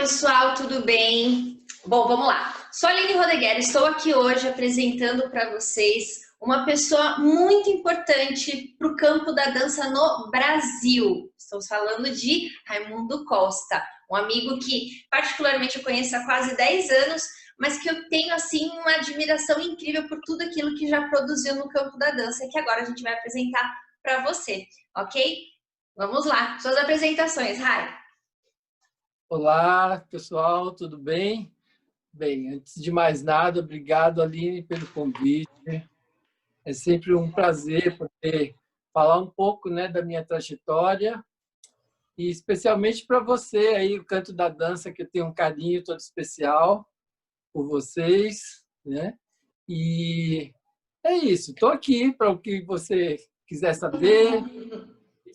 pessoal, tudo bem? Bom, vamos lá. Sou a Aline Rodeguer, estou aqui hoje apresentando para vocês uma pessoa muito importante para o campo da dança no Brasil. Estamos falando de Raimundo Costa, um amigo que particularmente eu conheço há quase 10 anos, mas que eu tenho assim uma admiração incrível por tudo aquilo que já produziu no campo da dança, que agora a gente vai apresentar para você, ok? Vamos lá, suas apresentações, Rai. Olá, pessoal, tudo bem? Bem, antes de mais nada, obrigado, Aline, pelo convite. É sempre um prazer poder falar um pouco, né, da minha trajetória e especialmente para você aí, o Canto da Dança, que eu tenho um carinho todo especial por vocês, né? E é isso, estou aqui para o que você quiser saber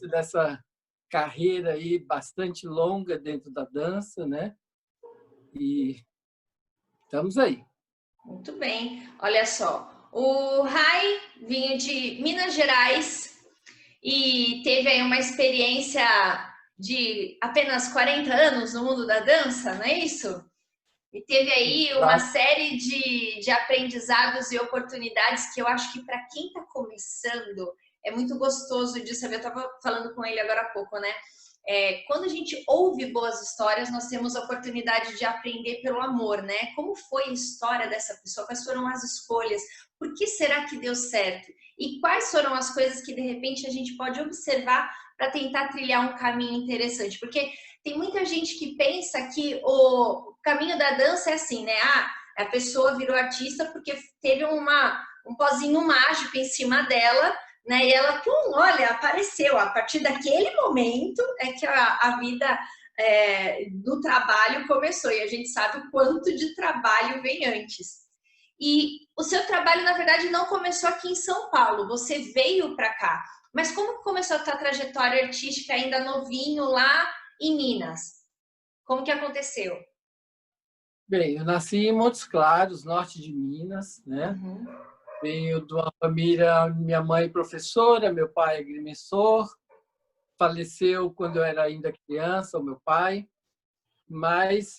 dessa carreira aí bastante longa dentro da dança, né? E estamos aí. Muito bem. Olha só, o Rai vinha de Minas Gerais e teve aí uma experiência de apenas 40 anos no mundo da dança, não é isso? E teve aí uma série de aprendizados e oportunidades que eu acho que para quem está começando é muito gostoso de saber. Eu estava falando com ele agora há pouco, né? Quando a gente ouve boas histórias, nós temos a oportunidade de aprender pelo amor, né? Como foi a história dessa pessoa? Quais foram as escolhas? Por que será que deu certo? E quais foram as coisas que, de repente, a gente pode observar para tentar trilhar um caminho interessante? Porque tem muita gente que pensa que o caminho da dança é assim, né? A pessoa virou artista porque teve um pozinho mágico em cima dela, né? E ela, olha, apareceu. A partir daquele momento é que a vida do trabalho começou. E a gente sabe o quanto de trabalho vem antes. E o seu trabalho, na verdade, não começou aqui em São Paulo. Você veio para cá. Mas como começou a tua trajetória artística ainda novinho lá em Minas? Como que aconteceu? Bem, eu nasci em Montes Claros, norte de Minas, né? Uhum. Venho de uma família, minha mãe professora, meu pai agrimensor, faleceu quando eu era ainda criança, o meu pai, mas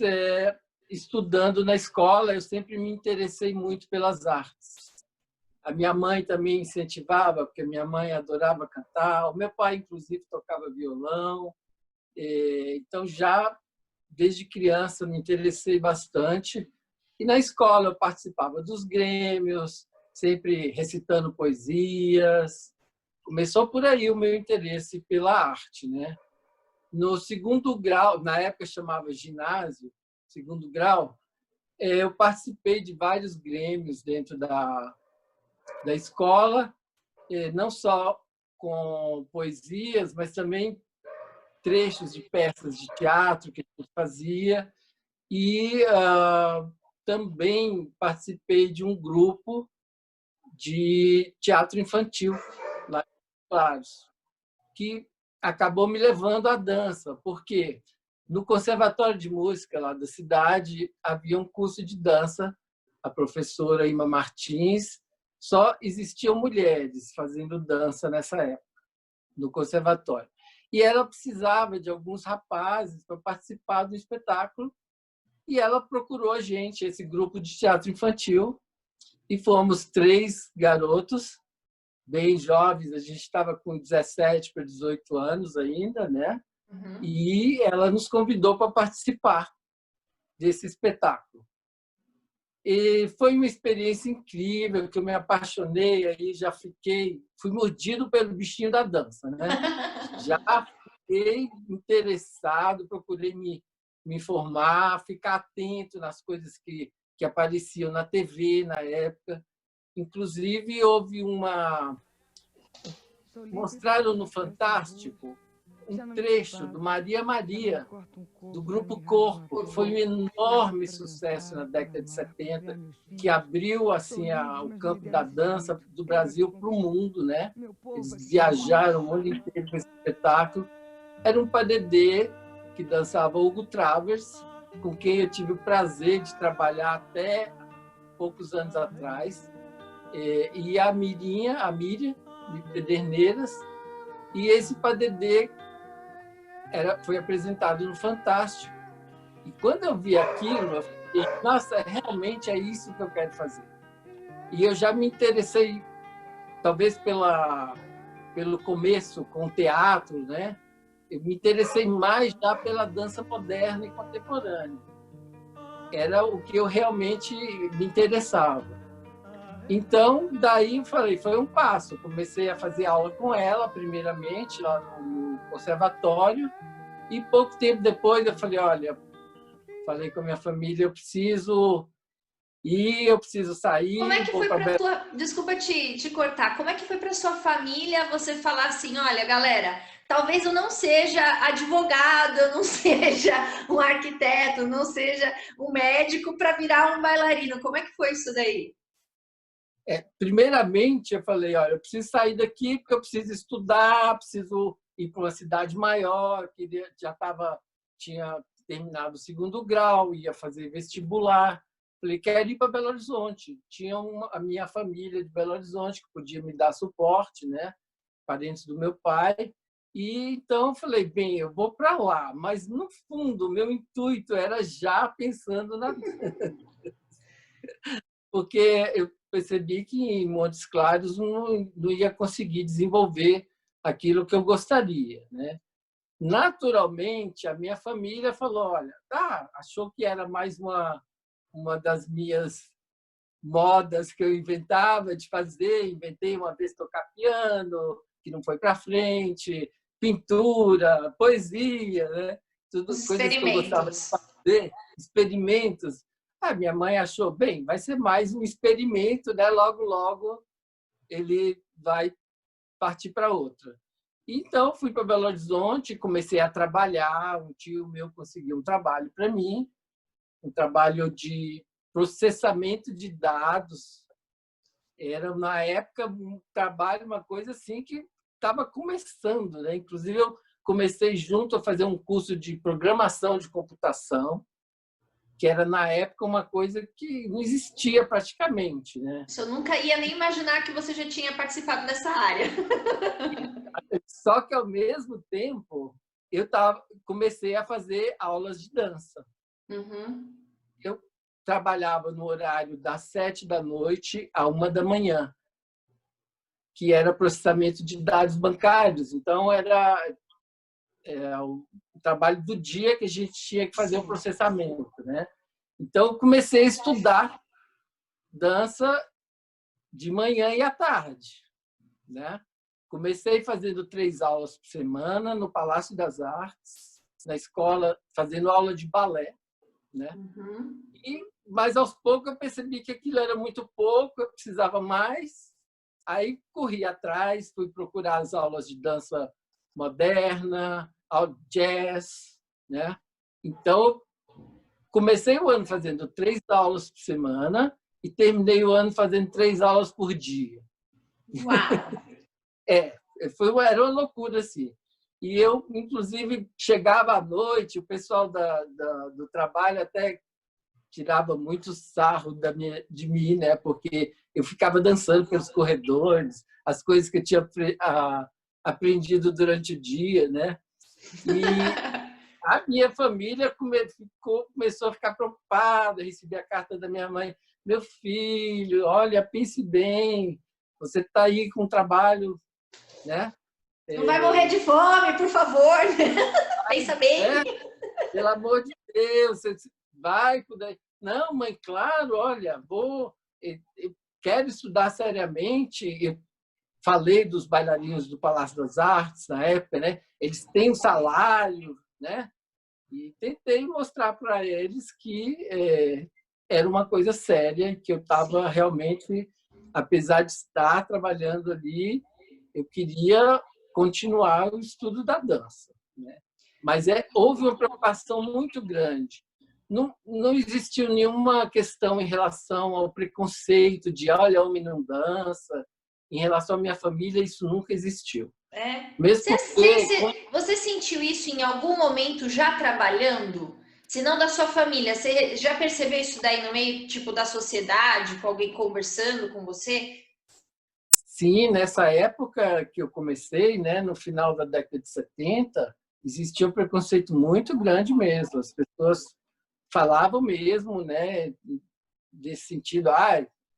estudando na escola, eu sempre me interessei muito pelas artes. A minha mãe também incentivava, porque minha mãe adorava cantar, o meu pai, inclusive, tocava violão, então já desde criança me interessei bastante. E na escola eu participava dos grêmios, sempre recitando poesias. Começou por aí o meu interesse pela arte, né? No segundo grau, na época chamava ginásio, segundo grau, eu participei de vários grêmios dentro da escola, não só com poesias, mas também trechos de peças de teatro que a gente fazia. E também participei de um grupo de teatro infantil lá em Claros, que acabou me levando à dança, porque no Conservatório de Música lá da cidade havia um curso de dança, a professora Ima Martins, só existiam mulheres fazendo dança nessa época, no conservatório. E ela precisava de alguns rapazes para participar do espetáculo, e ela procurou a gente, esse grupo de teatro infantil, e fomos 3 garotos, bem jovens, a gente estava com 17 para 18 anos ainda, né? Uhum. E ela nos convidou para participar desse espetáculo. E foi uma experiência incrível, que eu me apaixonei, aí já fui mordido pelo bichinho da dança, né? Já fiquei interessado, procurei me informar, ficar atento nas coisas que apareciam na TV na época. Inclusive, mostraram no Fantástico um trecho do Maria Maria, do Grupo Corpo, que foi um enorme sucesso na década de 70, que abriu assim o campo da dança do Brasil para o mundo, né? Eles viajaram o mundo inteiro com esse espetáculo. Era um padedê que dançava Hugo Travers, com quem eu tive o prazer de trabalhar até poucos anos atrás, e a Miriam Pederneiras, e esse padedê foi apresentado no Fantástico. E quando eu vi aquilo, eu falei, nossa, realmente é isso que eu quero fazer. E eu já me interessei, talvez pelo começo com o teatro, né? Eu me interessei mais já pela dança moderna e contemporânea. Era o que eu realmente me interessava. Então, daí eu falei, foi um passo. Comecei a fazer aula com ela, primeiramente, lá no conservatório, e pouco tempo depois eu falei, olha, falei com a minha família, eu preciso ir, eu preciso Como é sair, que vou foi para para Belo. tua, desculpa te cortar, como é que foi para sua família você falar assim, olha, galera, talvez eu não seja advogado, eu não seja um arquiteto, não seja um médico para virar um bailarino. Como é que foi isso daí? Primeiramente, eu falei, olha, eu preciso sair daqui porque eu preciso estudar, preciso ir para uma cidade maior, que tinha terminado o segundo grau, ia fazer vestibular. Falei, quero ir para Belo Horizonte. Tinha a minha família de Belo Horizonte que podia me dar suporte, né? Parentes do meu pai. E então eu falei, bem, eu vou para lá, mas no fundo, o meu intuito era já pensando na porque eu percebi que em Montes Claros não ia conseguir desenvolver aquilo que eu gostaria, né? Naturalmente, a minha família falou, olha, tá, achou que era mais uma das minhas modas que eu inventava de fazer, inventei uma vez tocar piano, que não foi para frente, pintura, poesia, né? Os Tudo coisas que eu gostava de experimentos. fazer, experimentos. A minha mãe achou, bem, vai ser mais um experimento, né? Logo, logo ele vai partir para outra. Então, fui para Belo Horizonte, comecei a trabalhar. Um tio meu conseguiu um trabalho para mim, um trabalho de processamento de dados. Era, na época, um trabalho, uma coisa assim que estava começando, né? Inclusive, eu comecei junto a fazer um curso de programação de computação, que era, na época, uma coisa que não existia praticamente, né? Eu nunca ia nem imaginar que você já tinha participado dessa área. Só que, ao mesmo tempo, comecei a fazer aulas de dança. Uhum. Eu trabalhava no horário das 7 da noite à 1 da manhã, que era processamento de dados bancários. Então, era o trabalho do dia que a gente tinha que fazer o Sim. processamento, né? Então, eu comecei a estudar dança de manhã e à tarde, né? Comecei fazendo 3 aulas por semana no Palácio das Artes, na escola, fazendo aula de balé, né? Uhum. Mas aos poucos eu percebi que aquilo era muito pouco, eu precisava mais. Aí corri atrás, fui procurar as aulas de dança moderna, ao jazz, né? Então, comecei o ano fazendo 3 aulas por semana e terminei o ano fazendo 3 aulas por dia. Uau! É, era uma loucura assim. E eu, inclusive, chegava à noite, o pessoal do trabalho até tirava muito sarro de mim, né? Porque eu ficava dançando pelos corredores, as coisas que eu tinha aprendido durante o dia, né? E a minha família começou a ficar preocupada, recebi a carta da minha mãe, meu filho, olha, pense bem, você está aí com um trabalho, né? Não vai morrer de fome, por favor. Pensa bem. É, pelo amor de Deus, você vai poder. Não, mãe, claro, olha, eu quero estudar seriamente. Eu falei dos bailarinos do Palácio das Artes na época, né? Eles têm um salário, né? E tentei mostrar para eles que era uma coisa séria, que eu estava realmente, apesar de estar trabalhando ali, eu queria continuar o estudo da dança, né? Mas houve uma preocupação muito grande. Não existiu nenhuma questão em relação ao preconceito de, olha, homem não dança. Em relação à minha família, isso nunca existiu. É. Mesmo porque, Você sentiu isso em algum momento já trabalhando? Se não da sua família, você já percebeu isso daí no meio, tipo, da sociedade, com alguém conversando com você? sim, nessa época que eu comecei, né, no final da década de 70, existia um preconceito muito grande mesmo. As pessoas falavam mesmo, né, desse sentido,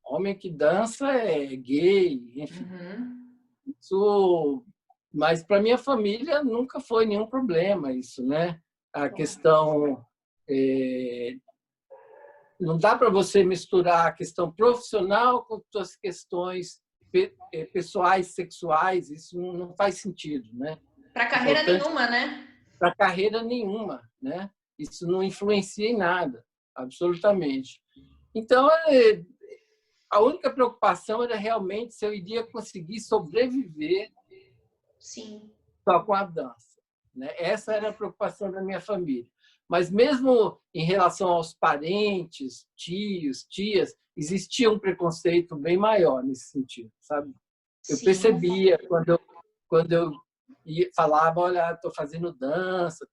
homem que dança é gay, enfim. Uhum. Isso, mas para minha família nunca foi nenhum problema isso, né? A questão não dá para você misturar a questão profissional com suas questões pessoais, sexuais, isso não faz sentido, né? Para carreira Importante nenhuma, né? para carreira nenhuma, né? Isso não influencia em nada, absolutamente. Então, a única preocupação era realmente se eu iria conseguir sobreviver Sim. só com a dança, né? Essa era a preocupação da minha família. Mas mesmo em relação aos parentes, tios, tias, existia um preconceito bem maior nesse sentido, sabe? Eu Sim. percebia quando eu falava, olha, estou fazendo dança,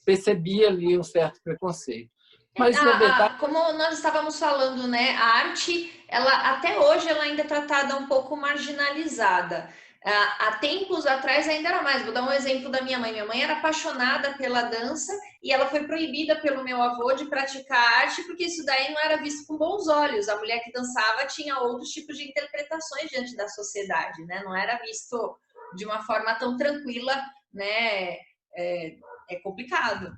percebia ali um certo preconceito. Mas na verdade, Como nós estávamos falando, né, a arte, ela até hoje ela ainda é tratada um pouco marginalizada. Há tempos atrás ainda era mais. Vou dar um exemplo da minha mãe. Minha mãe era apaixonada pela dança e ela foi proibida pelo meu avô de praticar arte porque isso daí não era visto com bons olhos. A mulher que dançava tinha outros tipos de interpretações diante da sociedade, né? Não era visto de uma forma tão tranquila, né? É complicado.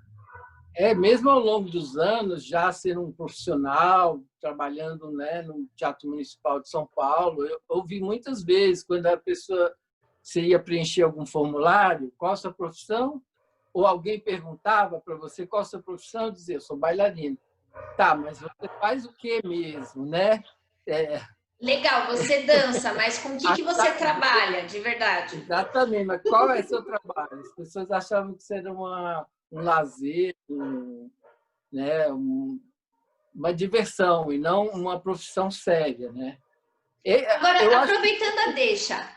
mesmo ao longo dos anos, já sendo um profissional, trabalhando, né, no Teatro Municipal de São Paulo, eu ouvi muitas vezes, quando a pessoa você ia preencher algum formulário, qual a sua profissão? Ou alguém perguntava para você qual a sua profissão, eu dizia, eu sou bailarina. Tá, mas você faz o quê mesmo, né? É, Legal, você dança, mas com o que você trabalha de verdade? exatamente, mas qual é o seu trabalho? As pessoas achavam que isso era um lazer, né, uma diversão e não uma profissão séria, né? Agora, Eu acho que aproveitando a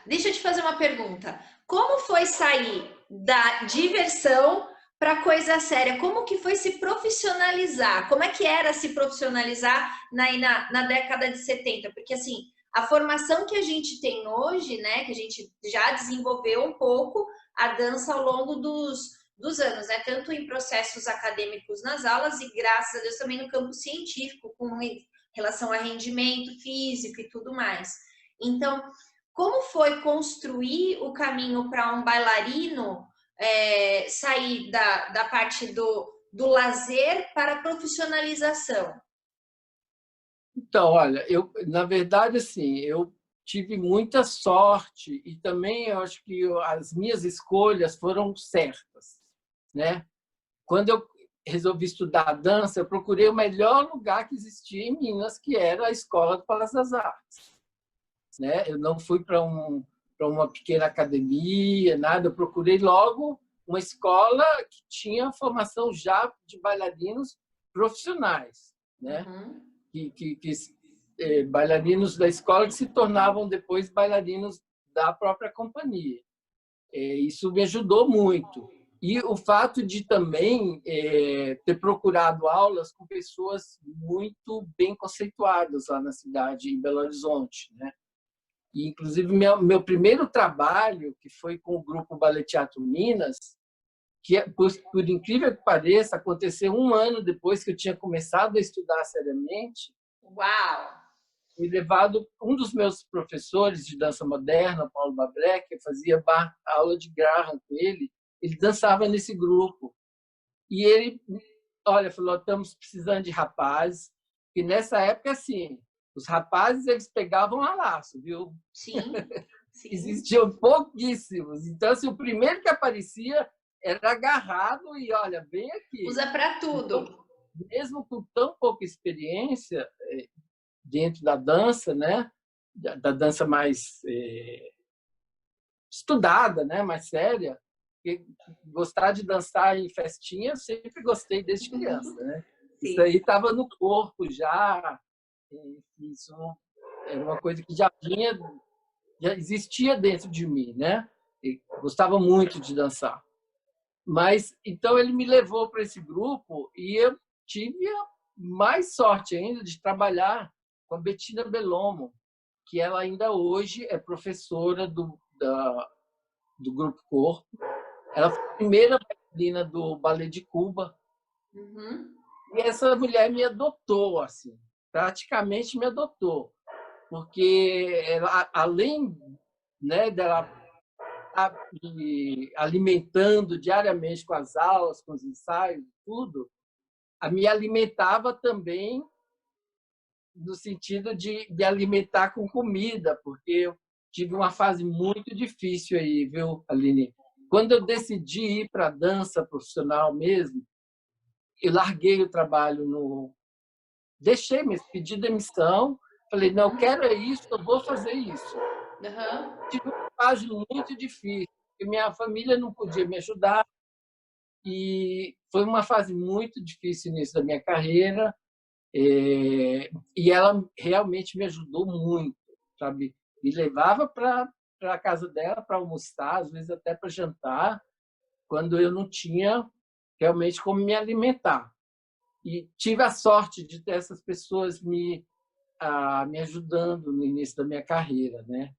deixa eu te fazer uma pergunta. Como foi sair da diversão para coisa séria? Como que foi se profissionalizar? Como é que era se profissionalizar na década de 70? Porque, assim, a formação que a gente tem hoje, né, que a gente já desenvolveu um pouco a dança ao longo dos anos, né? Tanto em processos acadêmicos nas aulas e, graças a Deus, também no campo científico, com relação a rendimento físico e tudo mais. Então, como foi construir o caminho para um bailarino sair da parte do lazer para a profissionalização? então, olha, na verdade assim, eu tive muita sorte e também eu acho que as minhas escolhas foram certas, né? Quando eu resolvi estudar dança, eu procurei o melhor lugar que existia em Minas, que era a Escola do Palácio das Artes, né? Eu não fui para uma pequena academia, nada, eu procurei logo uma escola que tinha formação já de bailarinos profissionais, né? Uhum. Bailarinos da escola que se tornavam depois bailarinos da própria companhia. Isso me ajudou muito. E o fato de também ter procurado aulas com pessoas muito bem conceituadas lá na cidade, em Belo Horizonte, né? E, inclusive, meu primeiro trabalho, que foi com o grupo Ballet Teatro Minas, que, por incrível que pareça, aconteceu um ano depois que eu tinha começado a estudar seriamente, Uau! fui levado um dos meus professores de dança moderna, Paulo Babré, que eu fazia aula de Graham com ele dançava nesse grupo. E ele, olha, falou, estamos precisando de rapazes. E nessa época, assim, os rapazes eles pegavam a laço, viu? Sim, sim. Existiam pouquíssimos. Então, assim, o primeiro que aparecia era agarrado e, olha, vem aqui. Usa para Então, tudo. mesmo com tão pouca experiência dentro da dança, né? Da dança mais estudada, né? Mais séria, porque gostar de dançar em festinha, eu sempre gostei desde criança, né? Isso Sim. aí estava no corpo já, isso era uma coisa que já existia dentro de mim, né? E gostava muito de dançar. Mas então ele me levou para esse grupo e eu tive a mais sorte ainda de trabalhar com a Bettina Bellomo, que ela ainda hoje é professora do Grupo Corpo. Ela foi a primeira bailarina do Ballet de Cuba. Uhum. E essa mulher me adotou, assim, praticamente me adotou, porque ela, além, né, dela estar me alimentando diariamente com as aulas, com os ensaios, tudo, a me alimentava também no sentido de alimentar com comida, porque eu tive uma fase muito difícil aí, viu, Aline? Quando eu decidi ir para a dança profissional mesmo, eu larguei o trabalho no... Deixei, mas pedi demissão, falei, não, eu quero é isso, eu vou fazer isso. Uhum. Tive uma fase muito difícil, porque minha família não podia me ajudar, e foi uma fase muito difícil nisso da minha carreira, e ela realmente me ajudou muito, sabe? Me levava para a casa dela para almoçar, às vezes até para jantar, quando eu não tinha realmente como me alimentar. E tive a sorte de ter essas pessoas me ajudando no início da minha carreira, né?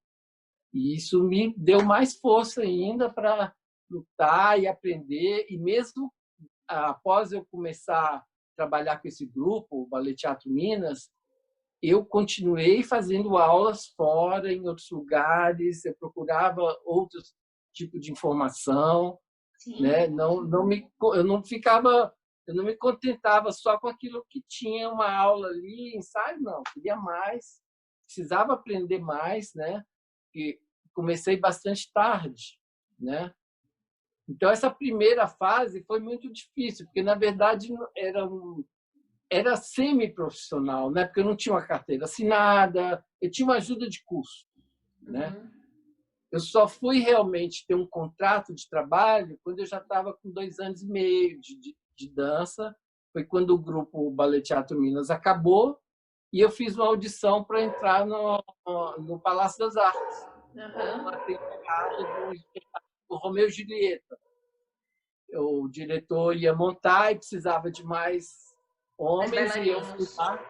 E isso me deu mais força ainda para lutar e aprender. E mesmo após eu começar a trabalhar com esse grupo, o Ballet Teatro Minas, eu continuei fazendo aulas fora, em outros lugares, eu procurava outros tipos de informação, né? Sim. Eu não ficava, eu não me contentava só com aquilo que tinha uma aula ali, ensaio, não, queria mais, precisava aprender mais, né? E comecei bastante tarde, né? Então essa primeira fase foi muito difícil, porque na verdade era semi-profissional, né? Porque eu não tinha uma carteira assinada, eu tinha uma ajuda de curso, né? Uhum. Eu só fui realmente ter um contrato de trabalho quando eu já estava com 2 anos e meio de dança. Foi quando o grupo Ballet Teatro Minas acabou e eu fiz uma audição para entrar no Palácio das Artes, uma Uhum. temporada do Romeu e Julieta. O diretor ia montar e precisava de mais Mais homens e eu fui bailarinos. lá,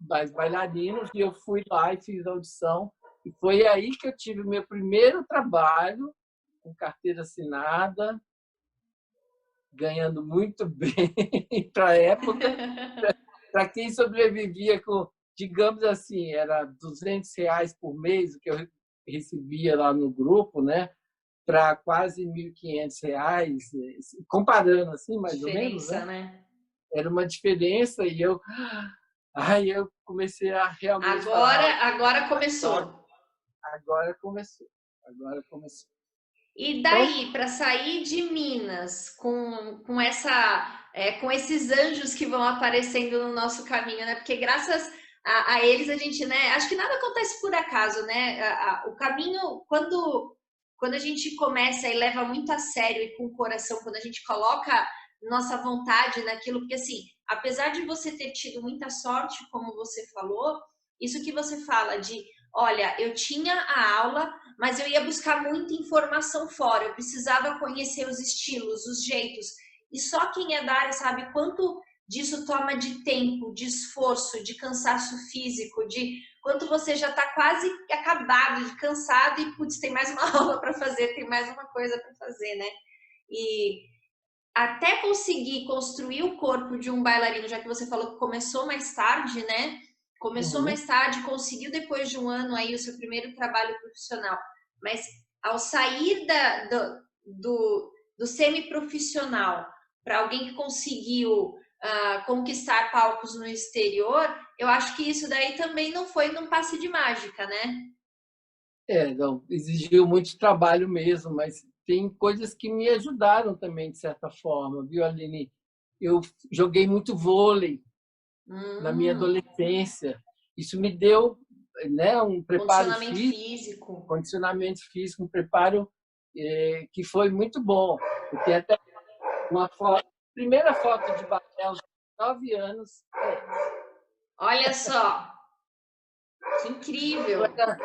mais bailarinos, e eu fui lá e fiz a audição. E foi aí que eu tive o meu primeiro trabalho com carteira assinada, ganhando muito bem para a época, para quem sobrevivia com, digamos assim, era R$ 200 por mês, o que eu recebia lá no grupo, né? Para quase R$ 1.500, comparando assim, mais ou menos, Diferença, né? né? Era uma diferença e eu comecei a realmente falar, Agora agora, começou. agora começou, agora começou. E Então, daí, para sair de Minas com essa, com esses anjos que vão aparecendo no nosso caminho, né? Porque graças a eles a gente, né? Acho que nada acontece por acaso, né? O caminho, quando a gente começa e leva muito a sério e com o coração, quando a gente coloca nossa vontade naquilo, porque assim, apesar de você ter tido muita sorte, como você falou, isso que você fala de, olha, eu tinha a aula, mas eu ia buscar muita informação fora, eu precisava conhecer os estilos, os jeitos. E só quem é da área sabe quanto disso toma de tempo, de esforço, de cansaço físico, de quanto você já está quase acabado, de cansado e putz, tem mais uma aula para fazer, tem mais uma coisa para fazer, né? E até conseguir construir o corpo de um bailarino, já que você falou que começou mais tarde, né? Começou uhum, mais tarde, conseguiu depois de um ano aí o seu primeiro trabalho profissional, mas ao sair do semi-profissional para alguém que conseguiu conquistar palcos no exterior, eu acho que isso daí também não foi num passe de mágica, né? não, exigiu muito trabalho mesmo, mas tem coisas que me ajudaram também, de certa forma, viu, Aline? Eu joguei muito vôlei na minha Hum, adolescência. Isso me deu, né, um preparo condicionamento físico, físico. condicionamento físico, um preparo que foi muito bom. Eu tenho até uma foto, primeira foto de balé aos 9 anos é essa. Olha só, que Eu incrível! era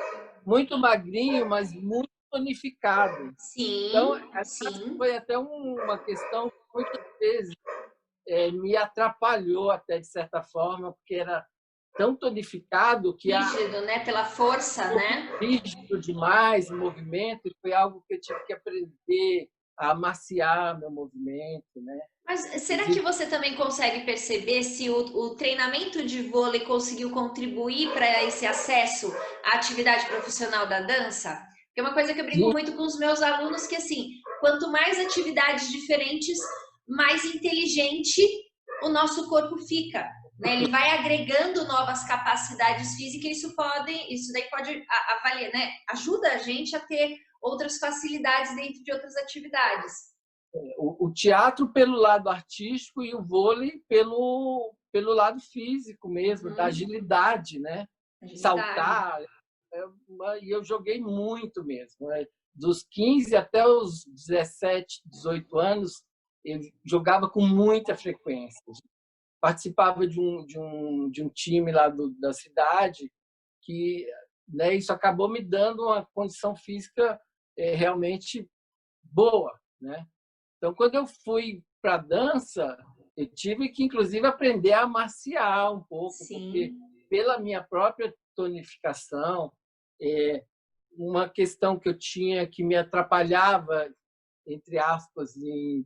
muito magrinho, mas muito tonificado. Então, Sim, acho que sim. foi até uma questão que muitas vezes me atrapalhou até de certa forma, porque era tão tonificado que Rígido, né? Pela força, né? rígido demais o movimento, e foi algo que eu tive que aprender a amaciar meu movimento, né? Mas será que você também consegue perceber se o treinamento de vôlei conseguiu contribuir para esse acesso à atividade profissional da dança? Porque é uma coisa que eu brinco Sim, muito com os meus alunos, que assim, quanto mais atividades diferentes, mais inteligente o nosso corpo fica, né? Ele vai agregando novas capacidades físicas, isso daí pode avaliar, né? Ajuda a gente a ter outras facilidades dentro de outras atividades. o teatro pelo lado artístico e o vôlei pelo lado físico mesmo, da agilidade, né? Agilidade. Saltar. E eu joguei muito mesmo, né? Dos 15 até os 17, 18 anos, eu jogava com muita frequência. Participava de um time lá da cidade que, né, isso acabou me dando uma condição física realmente boa, né? Então, quando eu fui para a dança, eu tive que, inclusive, aprender a maciar um pouco, porque Sim. pela minha própria tonificação, uma questão que eu tinha que me atrapalhava, entre aspas,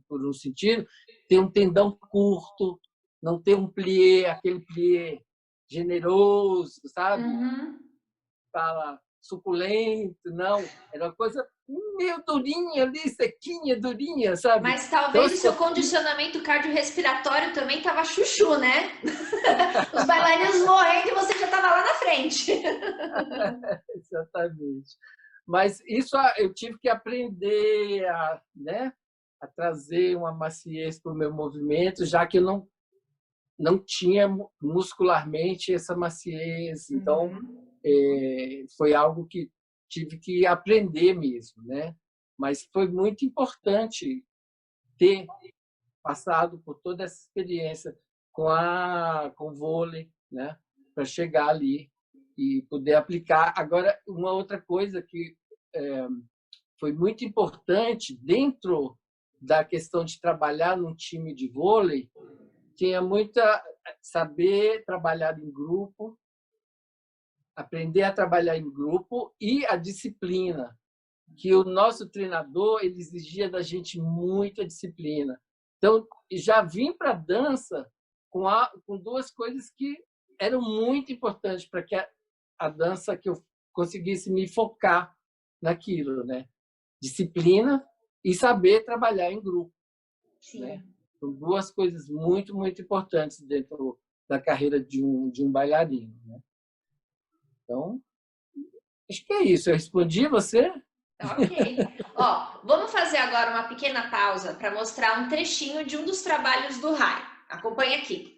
por um sentido, ter um tendão curto, não ter um plié, aquele plié generoso, sabe? Uhum. Fala suculento, não. Era uma coisa meio durinha ali, sequinha, durinha, sabe? Mas Então, talvez o assim, seu condicionamento cardiorrespiratório também estava chuchu, né? Os bailarinos morrendo e você já estava lá na frente. exatamente. Mas isso eu tive que aprender a, né, a trazer uma maciez para o meu movimento, já que eu não tinha muscularmente essa maciez. Então, Uhum. foi algo que tive que aprender mesmo, né? Mas foi muito importante ter passado por toda essa experiência com o vôlei, né? Para chegar ali e poder aplicar. Agora, uma outra coisa que foi muito importante dentro da questão de trabalhar num time de vôlei, tinha muita saber trabalhar em grupo, aprender a trabalhar em grupo e a disciplina, que o nosso treinador ele exigia da gente muita disciplina. Então, já vim para a dança com duas coisas que eram muito importantes para que a dança que eu conseguisse me focar naquilo, né? Disciplina e saber trabalhar em grupo, né? Sim. São duas coisas muito, muito importantes dentro da carreira de um bailarino, né? Então, acho que é isso. Eu respondi você? Ok. Ó, vamos fazer agora uma pequena pausa para mostrar um trechinho de um dos trabalhos do Rai. Acompanhe aqui.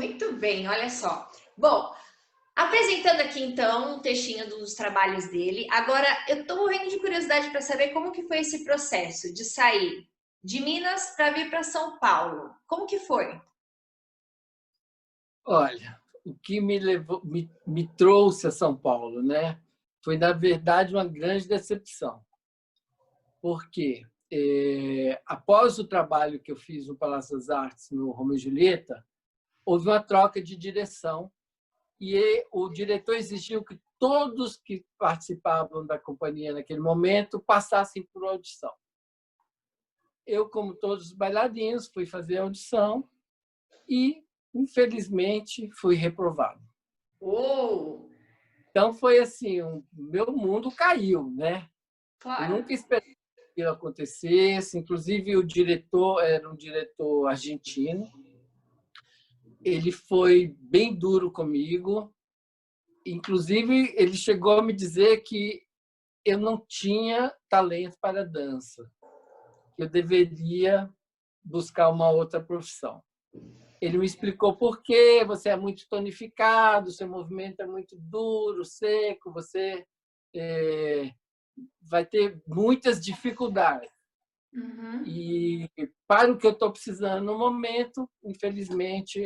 Muito bem, olha só. Bom, apresentando aqui então um textinho dos trabalhos dele. Agora, eu estou morrendo de curiosidade para saber como que foi esse processo de sair de Minas para vir para São Paulo. Como que foi? Olha, o que me trouxe a São Paulo, né? Foi, na verdade, uma grande decepção. Porque após o trabalho que eu fiz no Palácio das Artes, no Romeu e Julieta, houve uma troca de direção e o diretor exigiu que todos que participavam da companhia naquele momento passassem por audição. Eu, como todos os bailarinos, fui fazer a audição e, infelizmente, fui reprovado. Então, foi assim, o meu mundo caiu, né? Claro. Eu nunca esperava que aquilo acontecesse. Inclusive, o diretor era um diretor argentino. Ele foi bem duro comigo. Inclusive, ele chegou a me dizer que eu não tinha talento para dança, que eu deveria buscar uma outra profissão. Ele me explicou por quê: você é muito tonificado, seu movimento é muito duro, seco, você vai ter muitas dificuldades. Uhum. E para o que eu estou precisando no momento, infelizmente,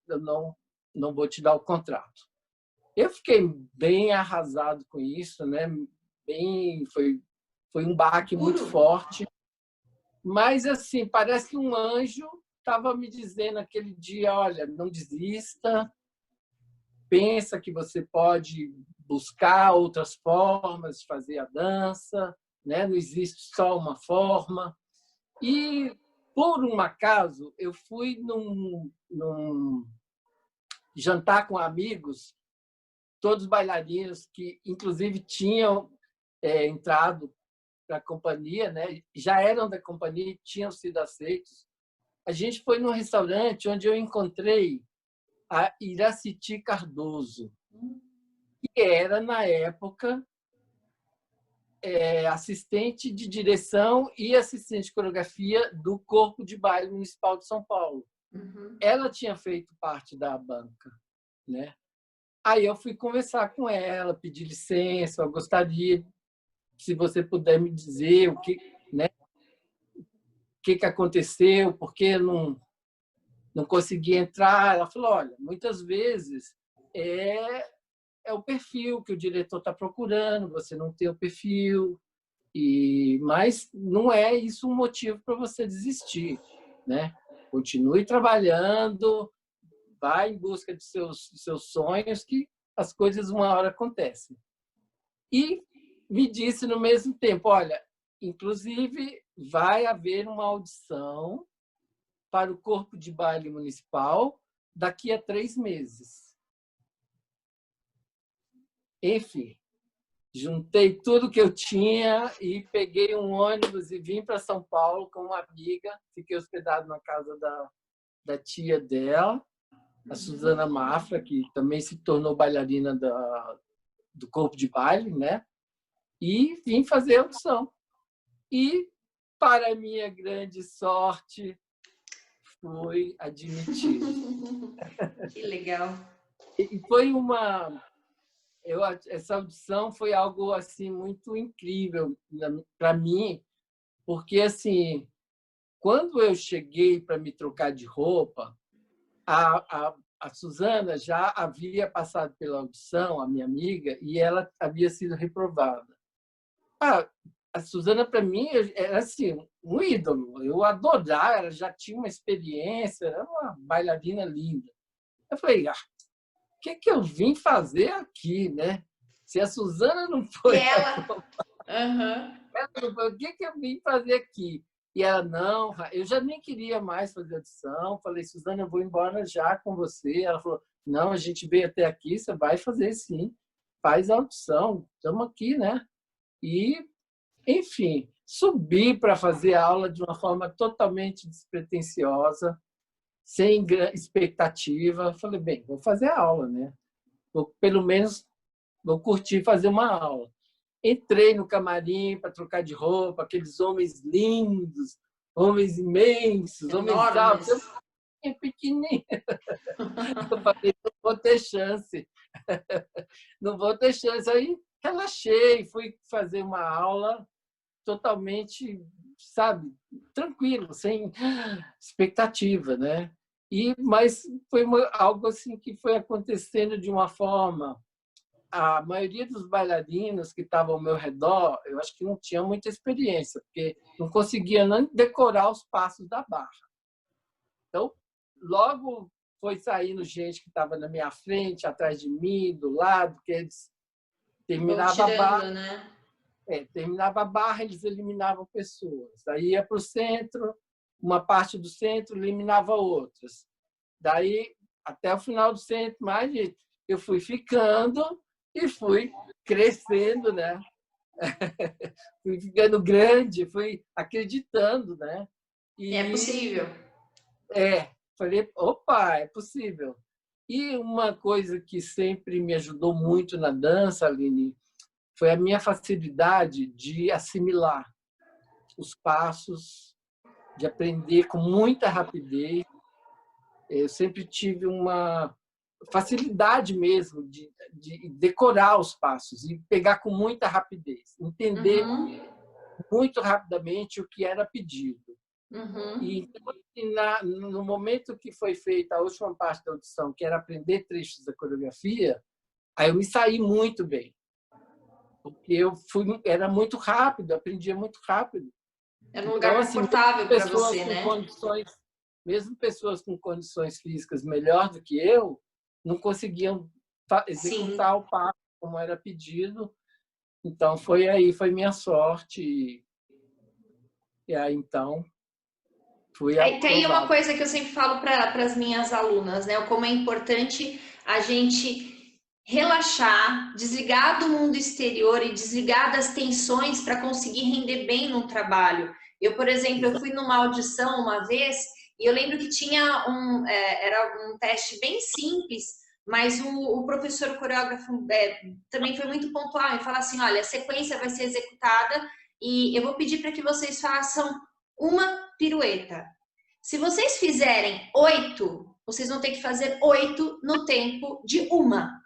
eu não vou te dar o contrato. Eu fiquei bem arrasado com isso, né? Foi um baque muito forte. Mas, assim, parece que um anjo estava me dizendo aquele dia: olha, não desista, pensa que você pode buscar outras formas de fazer a dança, né? Não existe só uma forma. E, por um acaso, eu fui num jantar com amigos, todos bailarinos que, inclusive, tinham entrado para a companhia, né? Já eram da companhia e tinham sido aceitos. A gente foi num restaurante onde eu encontrei a Iraciti Cardoso, que era, na época, assistente de direção e assistente de coreografia do Corpo de Baile Municipal de São Paulo. Uhum. Ela tinha feito parte da banca, né? Aí eu fui conversar com ela, pedir licença, eu gostaria, se você puder me dizer o que, né, o que aconteceu, por que não consegui entrar. Ela falou: olha, muitas vezes é o perfil que o diretor está procurando, você não tem o perfil, mas não é isso um motivo para você desistir, né? Continue trabalhando, vai em busca de seus sonhos, que as coisas uma hora acontecem. E me disse no mesmo tempo: olha, inclusive vai haver uma audição para o Corpo de Baile Municipal daqui a 3 meses. Enfim, juntei tudo que eu tinha e peguei um ônibus e vim para São Paulo com uma amiga. Fiquei hospedado na casa da tia dela, a Suzana Mafra, que também se tornou bailarina do Corpo de Baile, né? E vim fazer a audição. E, para minha grande sorte, fui admitido. Que legal. E foi essa audição foi algo assim muito incrível para mim, porque assim, quando eu cheguei para me trocar de roupa, a Suzana já havia passado pela audição, a minha amiga, e ela havia sido reprovada. A Suzana, para mim, era assim, um ídolo. Eu adorava, ela já tinha uma experiência, era uma bailarina linda. Eu falei: o que eu vim fazer aqui, né? Se a Suzana não foi, o que eu vim fazer aqui? E ela: não, eu já nem queria mais fazer audição. Falei: Suzana, eu vou embora já com você. Ela falou: não, a gente veio até aqui, você vai fazer sim, faz a audição, estamos aqui, né? E, enfim, subi para fazer aula de uma forma totalmente despretensiosa, sem expectativa. Falei: bem, vou fazer a aula, né? Pelo menos vou curtir fazer uma aula. Entrei no camarim para trocar de roupa, aqueles homens lindos, homens imensos, homens altos. pequenininha. Eu falei, não vou ter chance. Não vou ter chance. Aí relaxei, fui fazer uma aula totalmente, sabe, tranquilo, sem expectativa, né? Mas foi algo assim que foi acontecendo de uma forma. A maioria dos bailarinos que estavam ao meu redor, eu acho que não tinha muita experiência, porque não conseguia nem decorar os passos da barra. Então, logo foi saindo gente que estava na minha frente, atrás de mim, do lado, que eles terminavam a barra, né? terminava a barra, eles eliminavam pessoas. Aí ia para o centro, uma parte do centro eliminava outras. Daí, até o final do centro, mais gente, eu fui ficando e fui crescendo, né? Fui ficando grande, fui acreditando, né? É possível. Falei, opa, é possível. E uma coisa que sempre me ajudou muito na dança, Aline, foi a minha facilidade de assimilar os passos, de aprender com muita rapidez. Eu sempre tive uma facilidade mesmo de decorar os passos e pegar com muita rapidez, entender muito rapidamente o que era pedido. E no momento que foi feita a última parte da audição, que era aprender trechos da coreografia, aí eu me saí muito bem, porque era muito rápido, aprendia muito rápido. Era um lugar confortável para você, né? Mesmo pessoas com condições físicas melhor do que eu, não conseguiam executar o passo como era pedido. Então, foi minha sorte. E aí, então, fui aprovado. Tem uma coisa que eu sempre falo para as minhas alunas, né? Como é importante a gente relaxar, desligar do mundo exterior e desligar das tensões para conseguir render bem no trabalho. Eu, por exemplo, eu fui numa audição uma vez e eu lembro que tinha era um teste bem simples, mas o professor coreógrafo também foi muito pontual e falou assim, olha, a sequência vai ser executada e eu vou pedir para que vocês façam uma pirueta. Se vocês fizerem 8, vocês vão ter que fazer 8 no tempo de uma.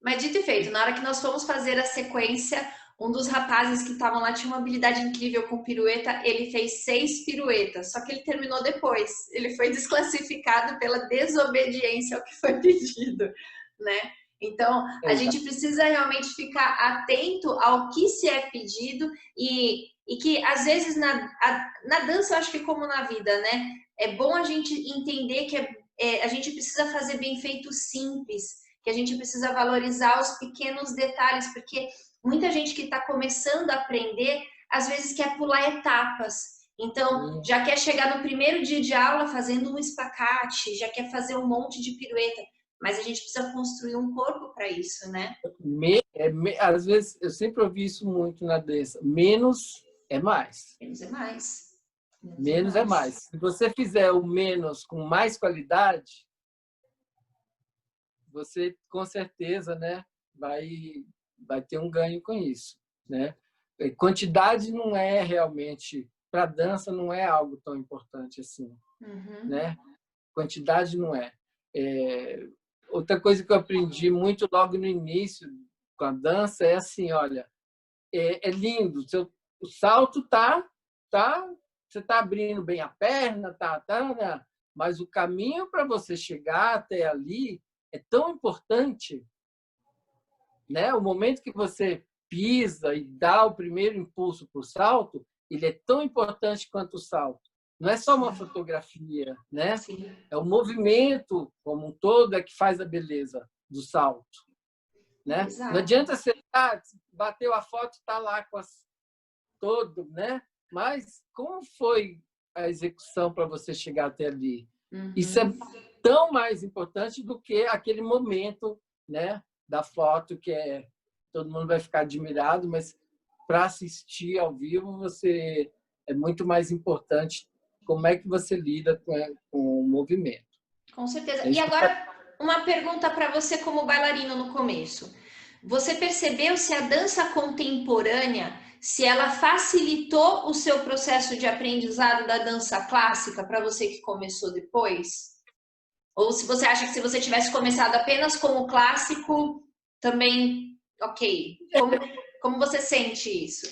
Mas dito e feito, na hora que nós fomos fazer a sequência, um dos rapazes que estavam lá tinha uma habilidade incrível com pirueta, ele fez 6 piruetas, só que ele terminou depois. Ele foi desclassificado pela desobediência ao que foi pedido, né? Então, a gente precisa realmente ficar atento ao que se é pedido e que, às vezes, na dança, eu acho que como na vida, né? É bom a gente entender que a gente precisa fazer bem feito simples, que a gente precisa valorizar os pequenos detalhes, porque muita gente que está começando a aprender, às vezes quer pular etapas. Então, já quer chegar no primeiro dia de aula fazendo um espacate, já quer fazer um monte de pirueta. Mas a gente precisa construir um corpo para isso, né? Às vezes, eu sempre ouvi isso muito na dança. Menos é mais. Menos é mais. Menos é mais. Se você fizer o menos com mais qualidade, você, com certeza, né, vai ter um ganho com isso, né? Quantidade não é realmente, para a dança, não é algo tão importante assim, né? Quantidade não é. Outra coisa que eu aprendi muito logo no início com a dança é assim, olha, é lindo, o salto você está abrindo bem a perna, né? Mas o caminho para você chegar até ali é tão importante, né? O momento que você pisa e dá o primeiro impulso para o salto, ele é tão importante quanto o salto. Não é só uma fotografia, né? Sim. É o movimento como um todo que faz a beleza do salto, né? Não adianta você bateu a foto, está lá com todo, né? Mas como foi a execução para você chegar até ali? Isso é tão mais importante do que aquele momento, né, da foto que todo mundo vai ficar admirado, mas para assistir ao vivo é muito mais importante como é que você lida com o movimento. Com certeza. E agora uma pergunta para você como bailarino no começo. Você percebeu se a dança contemporânea se ela facilitou o seu processo de aprendizado da dança clássica para você que começou depois? Ou se você acha que se você tivesse começado apenas com o clássico, também, ok. Como você sente isso?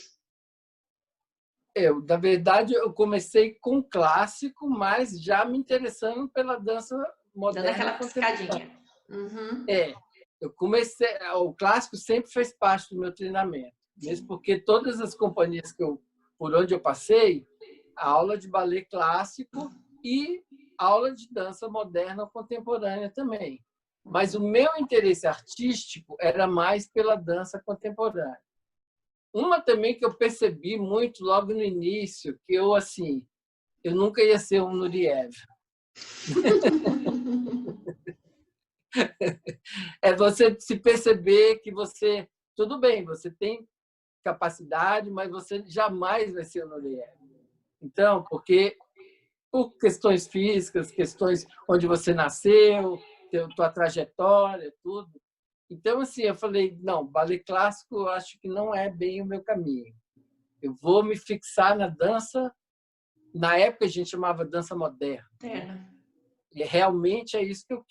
Na verdade, eu comecei com clássico, mas já me interessando pela dança moderna. Dando aquela piscadinha. Uhum. Eu comecei, o clássico sempre fez parte do meu treinamento, mesmo porque todas as companhias por onde eu passei, aula de balé clássico e aula de dança moderna contemporânea também. Mas o meu interesse artístico era mais pela dança contemporânea. Uma também que eu percebi muito logo no início, que eu nunca ia ser um Nureyev. É você se perceber que tudo bem, você tem capacidade, mas você jamais vai ser um Nureyev. Então, porque por questões físicas, questões onde você nasceu, tua trajetória, tudo. Então, eu falei, não, balé clássico eu acho que não é bem o meu caminho. Eu vou me fixar na dança, na época a gente chamava dança moderna. E realmente é isso que eu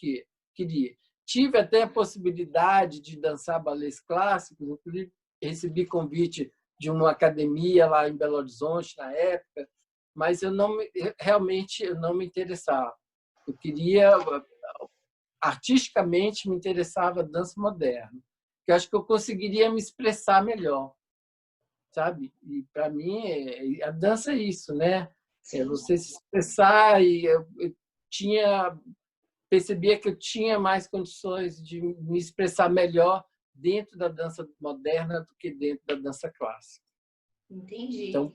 queria. Tive até a possibilidade de dançar balés clássicos, inclusive recebi convite de uma academia lá em Belo Horizonte na época, mas realmente eu não me interessava. Eu queria, artisticamente, me interessava a dança moderna, que eu acho que eu conseguiria me expressar melhor, sabe? E para mim a dança é isso, né? É você se expressar, e eu percebia que eu tinha mais condições de me expressar melhor dentro da dança moderna do que dentro da dança clássica. Entendi. Então,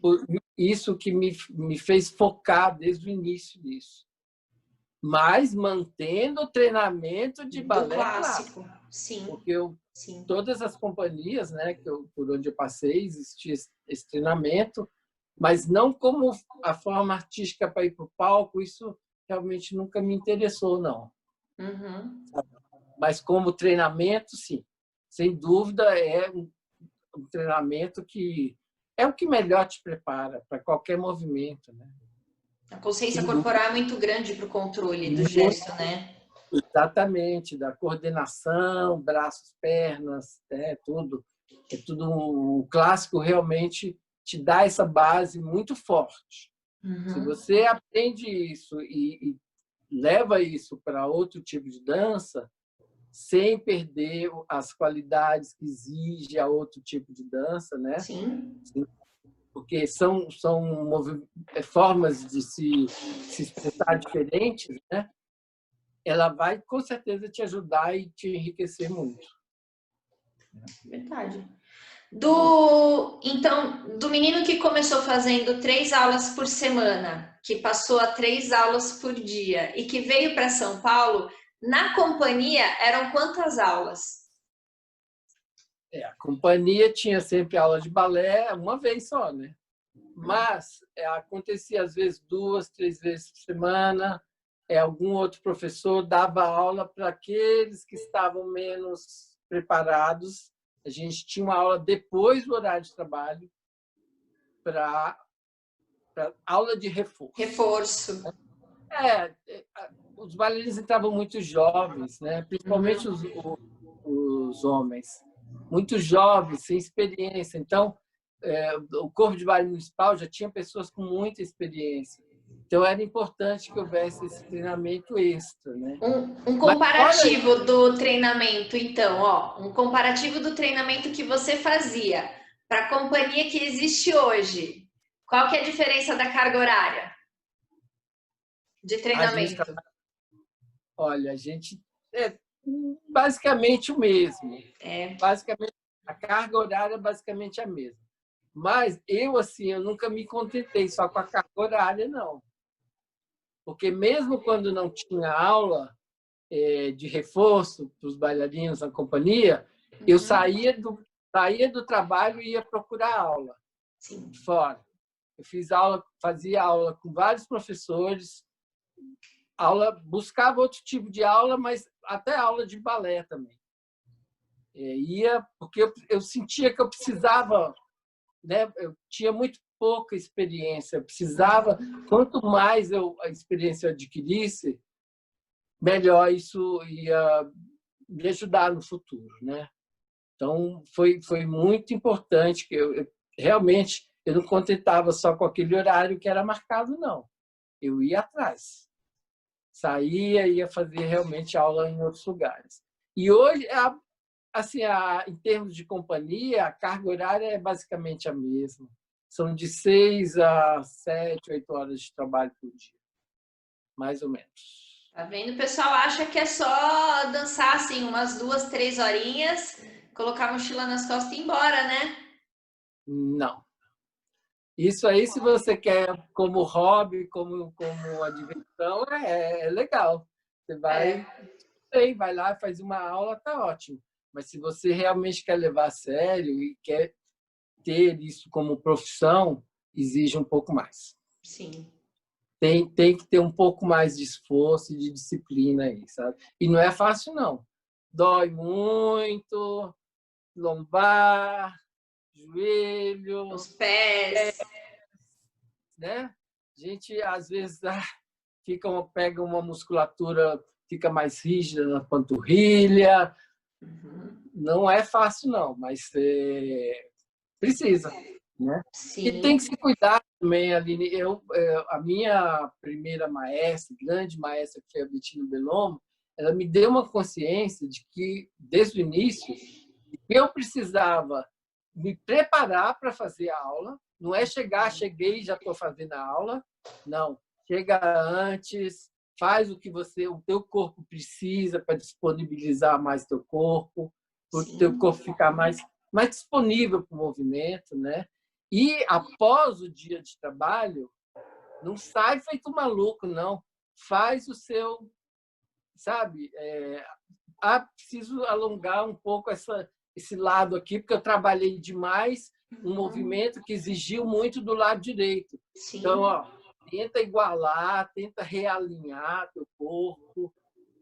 isso que me fez focar desde o início disso. Mas mantendo o treinamento de balé clássico. Sim. Porque todas as companhias, né, por onde eu passei, existia esse treinamento, mas não como a forma artística para ir para o palco, isso realmente nunca me interessou, não. Uhum. Mas como treinamento, sim. Sem dúvida, é um treinamento que é o que melhor te prepara para qualquer movimento, né? A consciência corporal é muito grande para o controle do gesto, né? Exatamente, da coordenação, braços, pernas, tudo. É tudo o clássico realmente te dá essa base muito forte. Uhum. Se você aprende isso e leva isso para outro tipo de dança, sem perder as qualidades que exige a outro tipo de dança, né? Sim. Porque são formas de se expressar diferentes, né? Ela vai, com certeza, te ajudar e te enriquecer muito. Verdade. Do menino que começou fazendo 3 aulas por semana, que passou a 3 aulas por dia e que veio para São Paulo, na companhia eram quantas aulas? A companhia tinha sempre aula de balé uma vez só, né? Mas acontecia às vezes 2, 3 vezes por semana. Algum outro professor dava aula para aqueles que estavam menos preparados. A gente tinha uma aula depois do horário de trabalho para aula de Reforço. Os bailarinos entravam muito jovens, né? Principalmente os homens, muito jovens, sem experiência. Então, o Corpo de Baile Municipal já tinha pessoas com muita experiência. Então, era importante que houvesse esse treinamento extra, né? Um comparativo do treinamento, então, um comparativo do treinamento que você fazia para a companhia que existe hoje. Qual que é a diferença da carga horária de treinamento? A gente é basicamente o mesmo. Basicamente, a carga horária é basicamente a mesma. Mas eu nunca me contentei só com a carga horária, não. Porque mesmo quando não tinha aula de reforço para os bailarinos na companhia, eu saía do trabalho e ia procurar aula. Sim. Fora. Eu fazia aula com vários professores, buscava outro tipo de aula, mas até aula de balé também. Ia porque eu sentia que eu precisava né, eu tinha muito pouca experiência, precisava, quanto mais a experiência eu adquirisse, melhor isso ia me ajudar no futuro, né? Então, foi muito importante que realmente eu não contentava só com aquele horário que era marcado, não. Eu ia atrás. Saía, ia fazer realmente aula em outros lugares. E hoje, assim, em termos de companhia, a carga horária é basicamente a mesma. São de 6 a 7, 8 horas de trabalho por dia, mais ou menos. Tá vendo? O pessoal acha que é só dançar assim umas 2, 3 horinhas, colocar a mochila nas costas e ir embora, né? Não. Isso aí, se você quer como hobby, como uma diversão, é legal. Você vai lá, faz uma aula, tá ótimo. Mas se você realmente quer levar a sério e quer ter isso como profissão, exige um pouco mais. Sim. Tem que ter um pouco mais de esforço e de disciplina aí, sabe? E não é fácil, não. Dói muito, lombar, joelho, Os pés. né? A gente, às vezes, pega uma musculatura, fica mais rígida na panturrilha. Não é fácil, não, mas precisa, né? E tem Sim. que se cuidar também, Aline. A minha primeira maestra, grande maestra, que foi a Bettina Bellomo, ela me deu uma consciência de que, desde o início, eu precisava me preparar para fazer a aula. Não é cheguei e já estou fazendo a aula. Não, chega antes, faz o que o teu corpo precisa para disponibilizar mais teu corpo, para o teu corpo ficar mais disponível para o movimento, né? E após o dia de trabalho, não sai feito maluco, não. Faz o seu, sabe? Preciso alongar um pouco esse lado aqui, porque eu trabalhei demais um movimento que exigiu muito do lado direito. Sim. Então, tenta igualar, tenta realinhar teu corpo.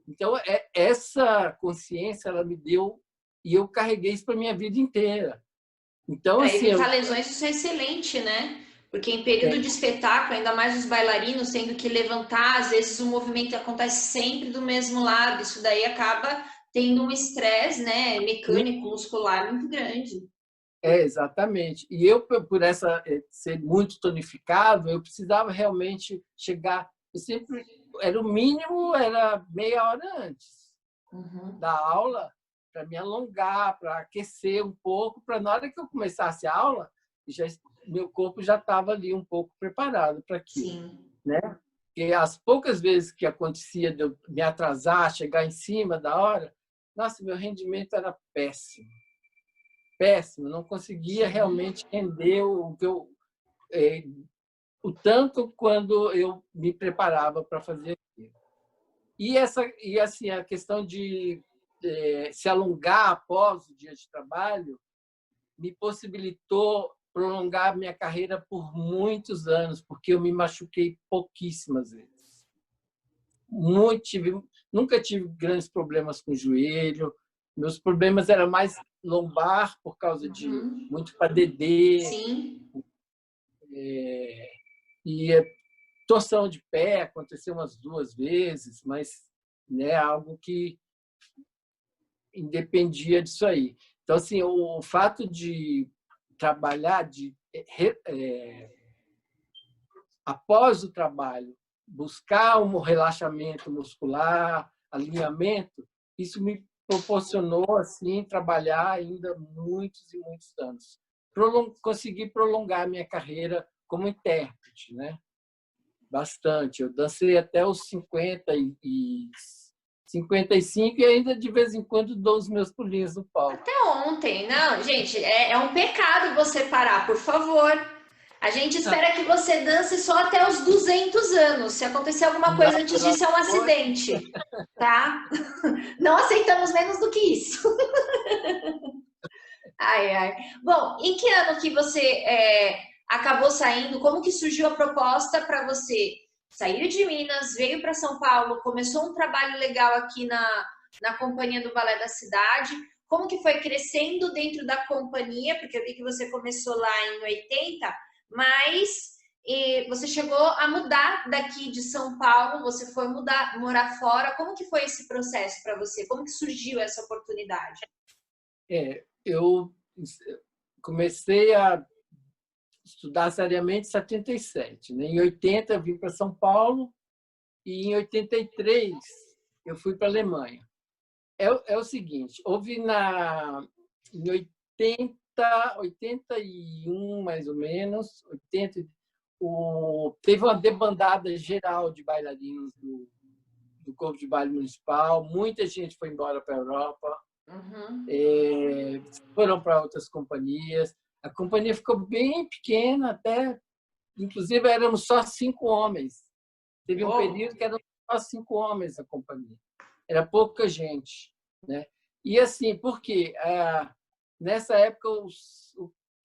Então, essa consciência ela me deu e eu carreguei isso para minha vida inteira. Então, Para assim, evitar lesões, isso é excelente, né? Porque em período de espetáculo, ainda mais os bailarinos tendo que levantar, às vezes o movimento acontece sempre do mesmo lado, isso daí acaba tendo um estresse, né, mecânico, muscular muito grande. Exatamente. E eu, por ser muito tonificado, eu precisava realmente chegar. Eu sempre era o mínimo, era meia hora antes da aula, para me alongar, para aquecer um pouco, para na hora que eu começasse a aula, meu corpo já estava ali um pouco preparado para aquilo. Sim. Né? E as poucas vezes que acontecia de eu me atrasar, chegar em cima da hora, nossa, meu rendimento era péssimo. Péssimo, não conseguia realmente render o tanto quando eu me preparava para fazer aquilo. E assim, a questão de se alongar após o dia de trabalho me possibilitou prolongar minha carreira por muitos anos, porque eu me machuquei pouquíssimas vezes. Nunca tive grandes problemas com o joelho. Meus problemas eram mais lombar, por causa de muito PDD. Sim. E torção de pé aconteceu umas 2 vezes, mas né, algo que independia disso aí. Então, assim, o fato de trabalhar, após o trabalho, buscar um relaxamento muscular, alinhamento, isso me proporcionou assim trabalhar ainda muitos e muitos anos. Consegui prolongar minha carreira como intérprete, né? Bastante. Eu dancei até os 55 e ainda de vez em quando dou os meus pulinhos no palco. Até ontem, não, gente, é um pecado você parar, por favor. A gente espera que você dance só até os 200 anos. Se acontecer alguma coisa antes disso, é um acidente, tá? Não aceitamos menos do que isso. Ai, ai. Bom, em que ano que você acabou saindo? Como que surgiu a proposta para você sair de Minas, veio para São Paulo, começou um trabalho legal aqui na Companhia do Balé da Cidade? como que foi crescendo dentro da companhia, porque eu vi que você começou lá em 80, mas você chegou a mudar daqui de São Paulo, você foi morar fora. Como que foi esse processo para você? Como que surgiu essa oportunidade? Eu comecei a estudar seriamente em 77, né? Em 80 eu vim para São Paulo e em 83 eu fui para a Alemanha. É o seguinte, houve em 81 mais ou menos, 80, teve uma debandada geral de bailarinos do Corpo de Baile Municipal, muita gente foi embora para a Europa, foram para outras companhias. A companhia ficou bem pequena, até, inclusive éramos só 5 homens. Teve um período que eram só 5 homens a companhia. Era pouca gente, né? E assim, por quê? Nessa época o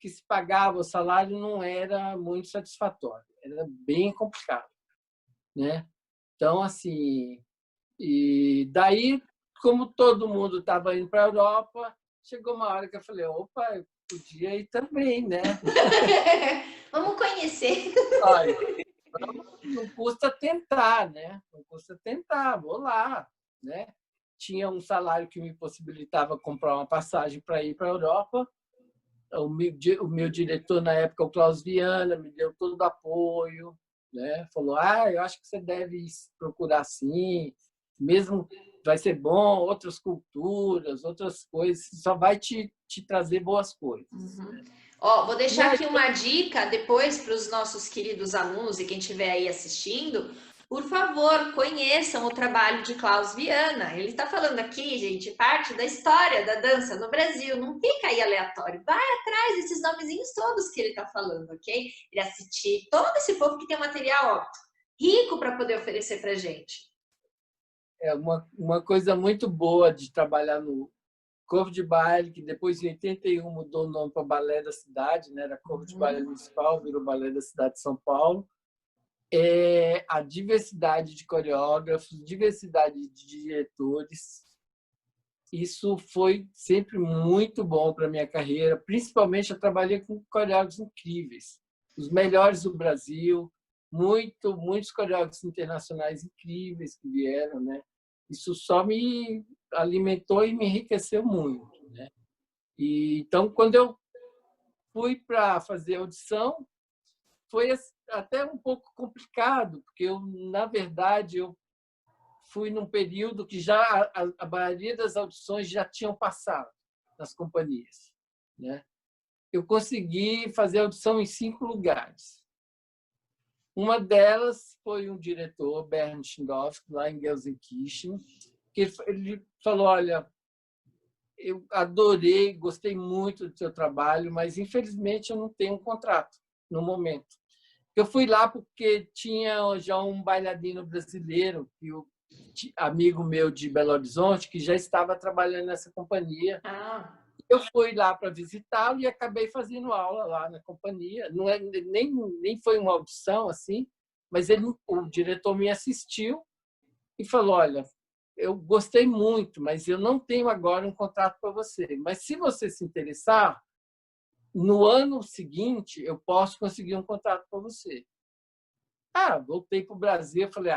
que se pagava, o salário não era muito satisfatório, era bem complicado, né? Então, assim, e daí, como todo mundo estava indo para a Europa, chegou uma hora que eu falei, opa, eu podia ir também, né? Vamos conhecer. Olha, não custa tentar, né? Não custa tentar, vou lá, né? Tinha um salário que me possibilitava comprar uma passagem para ir para a Europa. O meu diretor na época, o Klaus Viana, me deu todo o apoio, né? Falou: eu acho que você deve procurar sim, mesmo vai ser bom, outras culturas, outras coisas, só vai te trazer boas coisas. Vou deixar aqui uma dica depois para os nossos queridos alunos e quem estiver aí assistindo. Por favor, conheçam o trabalho de Klaus Viana. Ele está falando aqui, gente, parte da história da dança no Brasil. Não fica aí aleatório. Vai atrás desses nomezinhos todos que ele está falando, ok? Ele assistir todo esse povo que tem material rico para poder oferecer para gente. É uma coisa muito boa de trabalhar no Corpo de Baile, que depois, em 81, mudou o nome para Balé da Cidade, né? Era Corpo de Baile Municipal, virou Balé da Cidade de São Paulo. A diversidade de coreógrafos, diversidade de diretores. Isso foi sempre muito bom para a minha carreira. Principalmente, eu trabalhei com coreógrafos incríveis, os melhores do Brasil, muitos coreógrafos internacionais incríveis que vieram, né? Isso só me alimentou e me enriqueceu muito, né? Então, quando eu fui para fazer audição, foi até um pouco complicado, porque na verdade, eu fui num período que já a maioria das audições já tinham passado nas companhias, né? Eu consegui fazer audição em 5 lugares. Uma delas foi um diretor, Bernd Schindorf, lá em Gelsenkirchen, que ele falou: olha, eu adorei, gostei muito do seu trabalho, mas infelizmente eu não tenho um contrato no momento. Eu fui lá porque tinha já um bailarino brasileiro, amigo meu de Belo Horizonte, que já estava trabalhando nessa companhia. Eu fui lá para visitá-lo e acabei fazendo aula lá na companhia. Não nem foi uma audição assim, mas o diretor me assistiu e falou: olha, eu gostei muito, mas eu não tenho agora um contrato para você. Mas se você se interessar, no ano seguinte eu posso conseguir um contrato para você. Voltei para o Brasil, eu falei: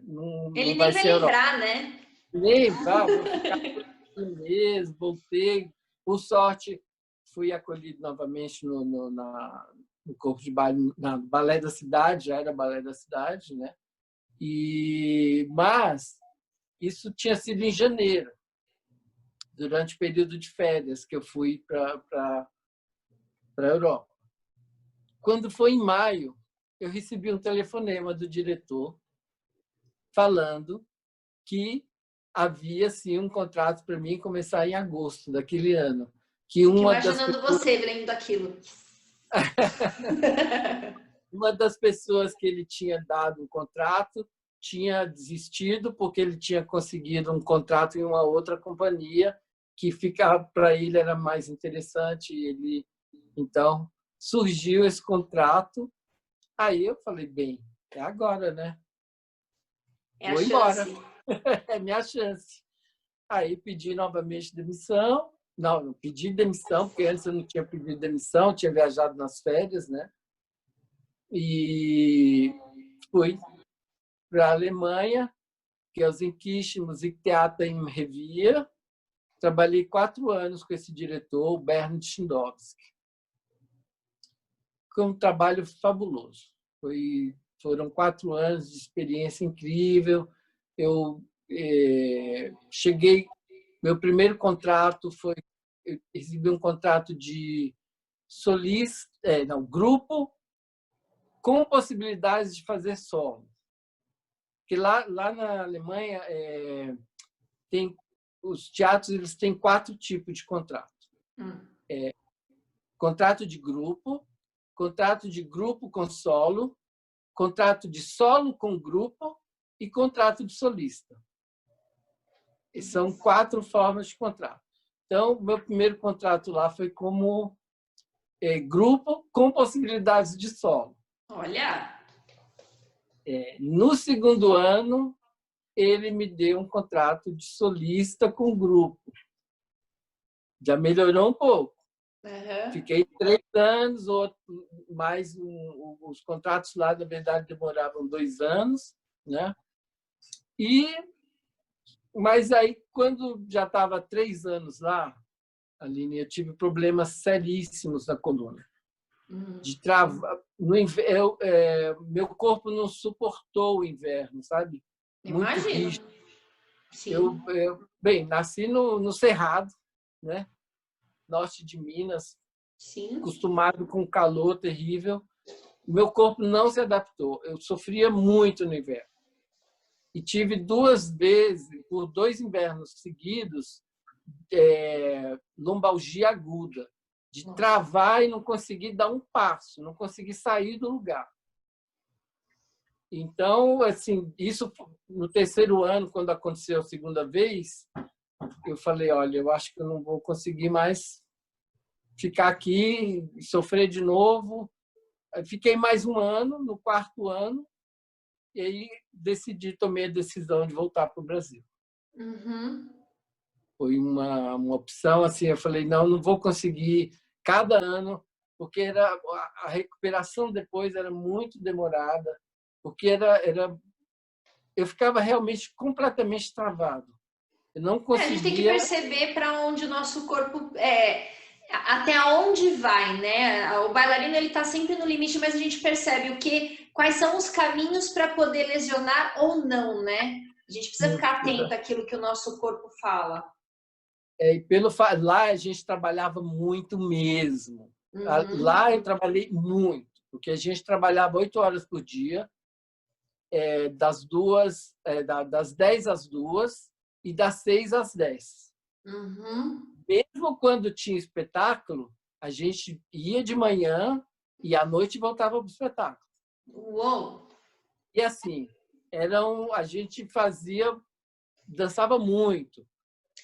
não Ele vai nem vai ser Europa. lembrar, né? Nem vai, vou ficar por aqui mesmo, voltei. Por sorte, fui acolhido novamente no Corpo de Baile, na Balé da Cidade, já era Balé da Cidade, né? Mas isso tinha sido em janeiro, durante o período de férias que eu fui para a Europa. Quando foi em maio, eu recebi um telefonema do diretor falando que havia sim um contrato para mim começar em agosto daquele ano. Imaginando você lendo aquilo. Uma das pessoas que ele tinha dado o contrato tinha desistido porque ele tinha conseguido um contrato em uma outra companhia que ficava para ele era mais interessante. Então surgiu esse contrato. Aí eu falei: bem, é agora, né? Vou embora. É minha chance. Aí pedi novamente demissão. Não pedi demissão, porque antes eu não tinha pedido demissão, tinha viajado nas férias, né? E fui para a Alemanha, que é o Musiktheater Musiktheater im Revier. Trabalhei 4 anos com esse diretor, o Bernd Schindowski. Foi um trabalho fabuloso. Foram 4 anos de experiência incrível. Eu cheguei, meu primeiro contrato foi, eu recebi um contrato de solista, grupo, com possibilidades de fazer solo. Porque lá na Alemanha tem os teatros, eles têm 4 tipos de contrato. Contrato de grupo com solo, contrato de solo com grupo e contrato de solista. E são 4 formas de contrato. Então, meu primeiro contrato lá foi como grupo com possibilidades de solo. Olha! No segundo ano, ele me deu um contrato de solista com grupo. Já melhorou um pouco. Uhum. Fiquei 3 anos, mais os contratos lá, na verdade, demoravam 2 anos, né? Mas aí, quando já estava 3 anos lá, Aline, eu tive problemas seríssimos na coluna. De travar. Meu corpo não suportou o inverno, sabe? Muito rígido. Sim. Bem, nasci no Cerrado, né? Norte de Minas, Sim. acostumado com calor terrível. Meu corpo não se adaptou. Eu sofria muito no inverno. E tive 2 vezes, por 2 invernos seguidos, lombalgia aguda, de travar e não conseguir dar um passo, não conseguir sair do lugar. Então, assim, isso no terceiro ano, quando aconteceu a segunda vez, eu falei, olha, eu acho que eu não vou conseguir mais ficar aqui e sofrer de novo. Fiquei mais 1 ano, no 4º ano, e aí tomei a decisão de voltar para o Brasil. Foi uma opção, assim, eu falei, não vou conseguir cada ano, porque a recuperação depois era muito demorada, porque eu ficava realmente completamente travado. Eu não conseguia... A gente tem que perceber para onde o nosso corpo até onde vai, né? O bailarino ele está sempre no limite, mas a gente percebe quais são os caminhos para poder lesionar ou não, né? A gente precisa ficar atento àquilo que o nosso corpo fala. Lá a gente trabalhava muito mesmo. Lá eu trabalhei muito, porque a gente trabalhava 8 horas por dia, das 10 às 2 e das 6 às 10. Mesmo quando tinha espetáculo, a gente ia de manhã e à noite voltava para o espetáculo. Uou! E assim, a gente dançava muito.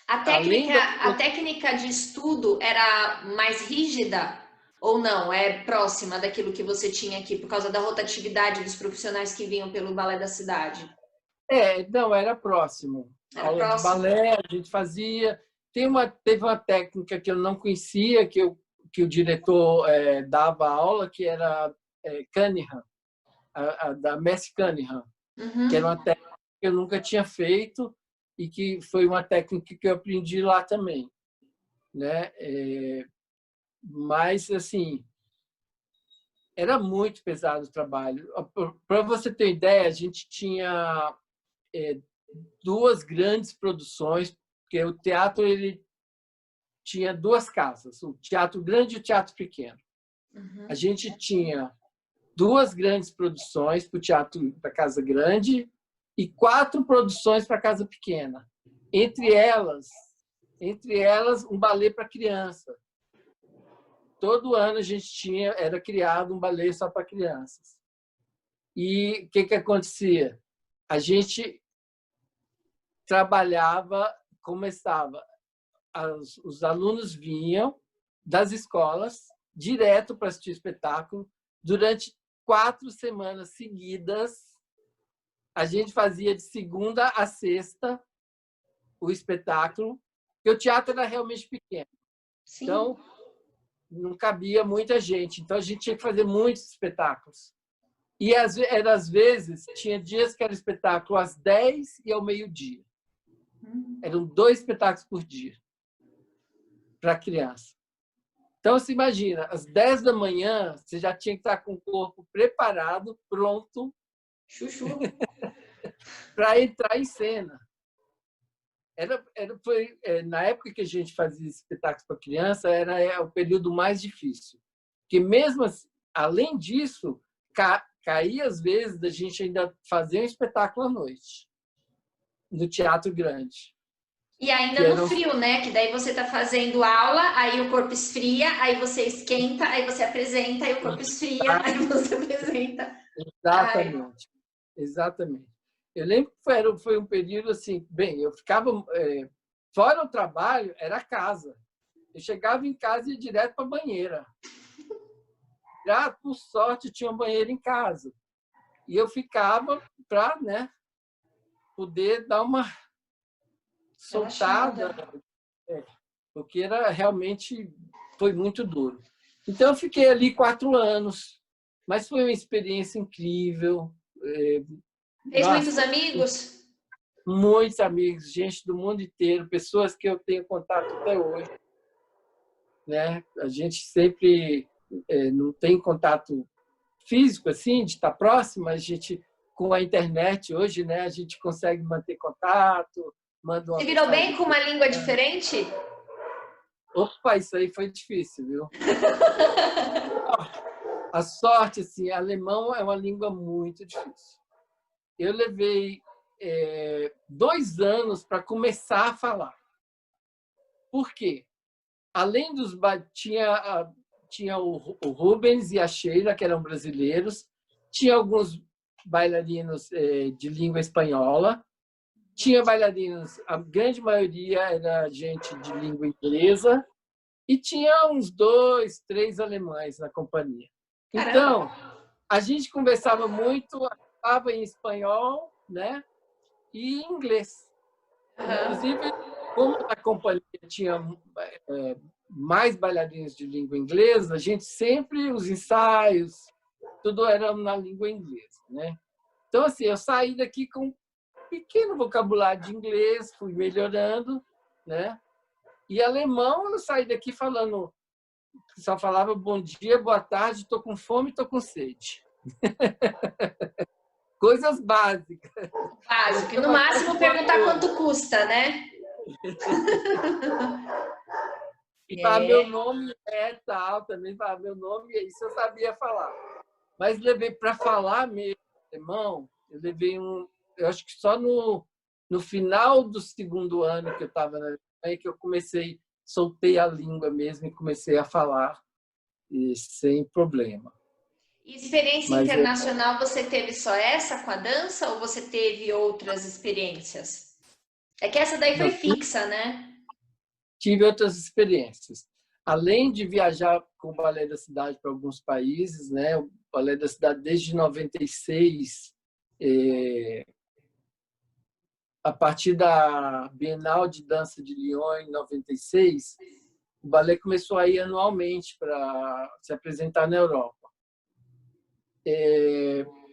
A técnica de estudo era mais rígida ou não? É próxima daquilo que você tinha aqui, por causa da rotatividade dos profissionais que vinham pelo Balé da Cidade? Não, era próximo. Aula de balé, a gente fazia. Teve uma técnica que eu não conhecia, que o diretor dava aula, que era Cunningham, da Messi Cunningham, que era uma técnica que eu nunca tinha feito e que foi uma técnica que eu aprendi lá também, né? Mas, assim, era muito pesado o trabalho. Para você ter ideia, a gente tinha 2 grandes produções, porque o teatro ele tinha 2 casas, o teatro grande e o teatro pequeno. A gente tinha 2 grandes produções para o teatro da Casa Grande e 4 produções para a Casa Pequena. Entre elas, um balé para criança. Todo ano a gente era criado um balé só para crianças. E o que acontecia? A gente trabalhava, os alunos vinham das escolas direto para assistir espetáculo. Durante 4 semanas seguidas, a gente fazia de segunda a sexta o espetáculo, porque o teatro era realmente pequeno. Sim. Então, não cabia muita gente. Então, a gente tinha que fazer muitos espetáculos. E, às vezes, tinha dias que era espetáculo às 10 e ao meio-dia. Eram 2 espetáculos por dia para a criança. Então, você imagina, às 10 da manhã, você já tinha que estar com o corpo preparado, pronto para entrar em cena. Na época que a gente fazia espetáculos para criança, era o período mais difícil. Porque mesmo assim, além disso, caía às vezes da gente ainda fazer um espetáculo à noite, no Teatro Grande. E ainda no frio, né? Que daí você está fazendo aula, aí o corpo esfria, aí você esquenta, aí você apresenta, aí o corpo esfria, aí você apresenta. Exatamente. Exatamente. Eu lembro que foi um período assim, bem, eu ficava fora o trabalho, era a casa. Eu chegava em casa e ia direto para a banheira. Por sorte, tinha um banheiro em casa. E eu ficava para, né, poder dar uma soltada, porque foi muito duro. Então, eu fiquei ali 4 anos, mas foi uma experiência incrível. Fez muitos amigos? Muitos amigos, gente do mundo inteiro, pessoas que eu tenho contato até hoje. Né? A gente sempre não tem contato físico, assim, de estar próximo, mas a gente, com a internet hoje, né, a gente consegue manter contato, manda uma Você virou mensagem. bem com uma língua diferente? Opa, isso aí foi difícil, viu? A sorte, assim, alemão é uma língua muito difícil. Eu levei 2 anos para começar a falar. Por quê? Além dos... Tinha o Rubens e a Sheila, que eram brasileiros. Tinha alguns bailarinos de língua espanhola. Tinha bailarinos, a grande maioria era gente de língua inglesa. E tinha uns 2, 3 alemães na companhia. Então, a gente conversava muito, falava em espanhol, né? E em inglês. Inclusive, como a companhia tinha mais bailarinos de língua inglesa, a gente sempre, os ensaios, tudo era na língua inglesa, né? Então, assim, eu saí daqui com um pequeno vocabulário de inglês, fui melhorando, né? E alemão, eu saí daqui falando, só falava bom dia, boa tarde, estou com fome, estou com sede. Coisas básicas. Básico. No máximo, perguntar quanto custa, né? E falar meu nome tal, também falar meu nome, isso eu sabia falar. Mas levei para falar mesmo, alemão, eu levei eu acho que só no final do 2º ano que eu estava na Alemanha que eu soltei a língua mesmo e comecei a falar e sem problema. E experiência internacional, você teve só essa com a dança ou você teve outras experiências? É que essa daí foi fixa, né? Tive outras experiências. Além de viajar com o Balé da Cidade para alguns países, né? O Balé da Cidade desde 96, a partir da Bienal de Dança de Lyon em 96, o balé começou a ir anualmente para se apresentar na Europa.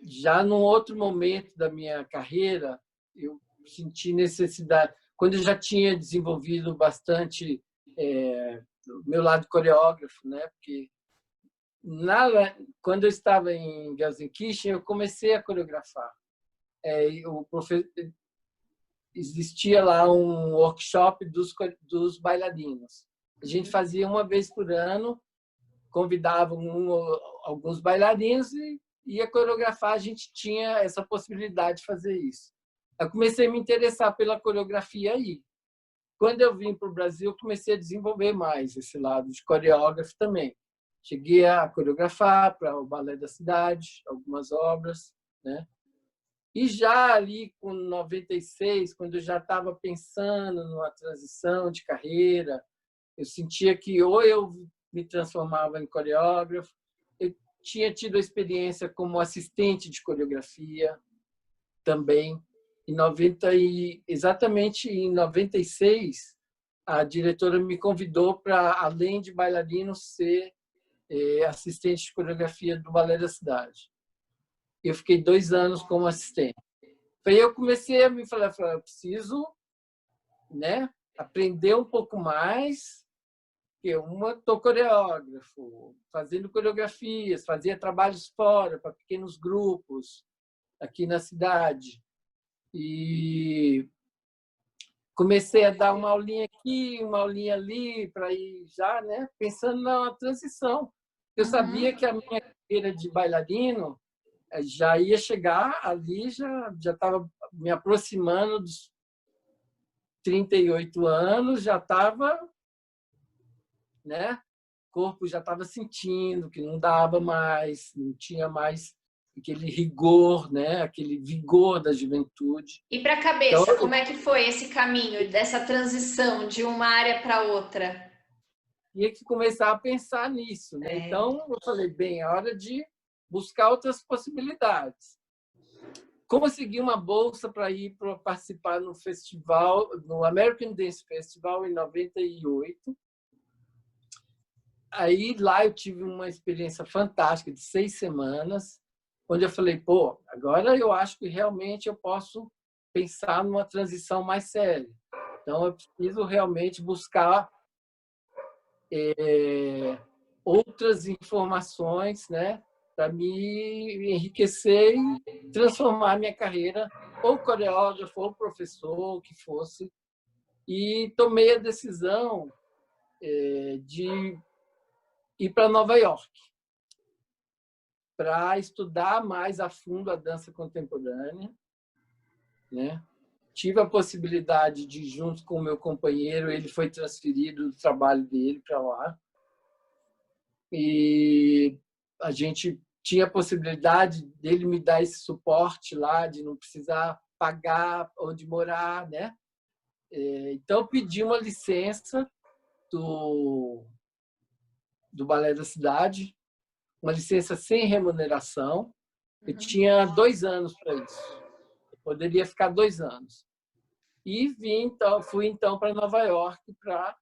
Já num outro momento da minha carreira, eu senti necessidade, quando eu já tinha desenvolvido bastante o meu lado coreógrafo, né? Porque quando eu estava em Gelsenkirchen, eu comecei a coreografar. Existia lá um workshop dos bailarinos. A gente fazia uma vez por ano, convidava alguns bailarinos e ia coreografar. A gente tinha essa possibilidade de fazer isso. Eu comecei a me interessar pela coreografia aí. Quando eu vim para o Brasil, eu comecei a desenvolver mais esse lado de coreógrafo também. Cheguei a coreografar para o Balé da Cidade, algumas obras, né? E já ali com 96, quando eu já estava pensando numa transição de carreira, eu sentia que ou eu me transformava em coreógrafo, eu tinha tido a experiência como assistente de coreografia também. exatamente em 96, a diretora me convidou para, além de bailarino, ser assistente de coreografia do Balé da Cidade. Eu fiquei 2 anos como assistente. Aí eu comecei a me falar, eu preciso, né, aprender um pouco mais, que estou coreógrafo, fazendo coreografias, fazia trabalhos fora para pequenos grupos aqui na cidade. E comecei a dar uma aulinha aqui, uma aulinha ali, para ir já, né, pensando na transição. Eu sabia que a minha carreira de bailarino já ia chegar ali, já estava me aproximando dos 38 anos, já estava, né, o corpo já estava sentindo que não dava mais, não tinha mais aquele rigor, né, aquele vigor da juventude. E para a Então, cabeça, como é que foi esse caminho dessa transição de uma área para outra? tinha que começar a pensar nisso, né? Então, eu falei, bem, é hora de buscar outras possibilidades. Consegui uma bolsa para ir para participar no festival, no American Dance Festival, em 98. Aí, lá eu tive uma experiência fantástica de 6 semanas, onde eu falei, pô, agora eu acho que realmente eu posso pensar numa transição mais séria. Então, eu preciso realmente buscar outras informações, né, para me enriquecer e transformar a minha carreira, ou coreógrafo, ou professor, o que fosse. E tomei a decisão de ir para Nova York para estudar mais a fundo a dança contemporânea, né? Tive a possibilidade de, junto com o meu companheiro, ele foi transferido do trabalho dele para lá, e a gente tinha a possibilidade dele me dar esse suporte lá, de não precisar pagar onde morar, né? Então, eu pedi uma licença do Balé da Cidade, uma licença sem remuneração. Eu tinha 2 anos para isso. Eu poderia ficar 2 anos. E fui então para Nova York para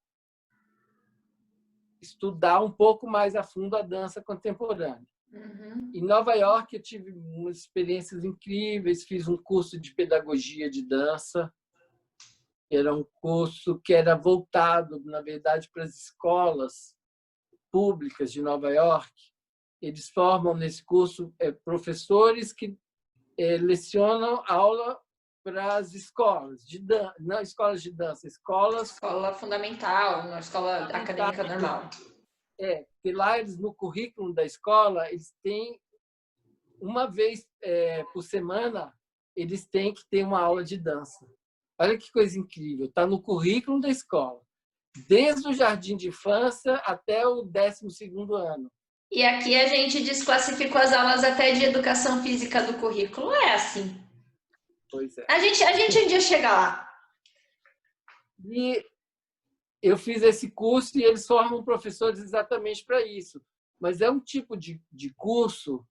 estudar um pouco mais a fundo a dança contemporânea. Em Nova York, eu tive umas experiências incríveis. Fiz um curso de pedagogia de dança. Era um curso que era voltado, na verdade, para as escolas públicas de Nova York. Eles formam nesse curso professores que lecionam aula para as escolas de dança, não escolas de dança, Escola fundamental, uma escola acadêmica normal. Porque lá eles, no currículo da escola, eles têm uma vez por semana, eles têm que ter uma aula de dança. Olha que coisa incrível, está no currículo da escola, desde o jardim de infância até o 12º ano. E aqui a gente desclassificou as aulas até de educação física do currículo. É assim. Pois é. A gente um dia chega lá. E eu fiz esse curso e eles formam professores exatamente para isso. Mas é um tipo de curso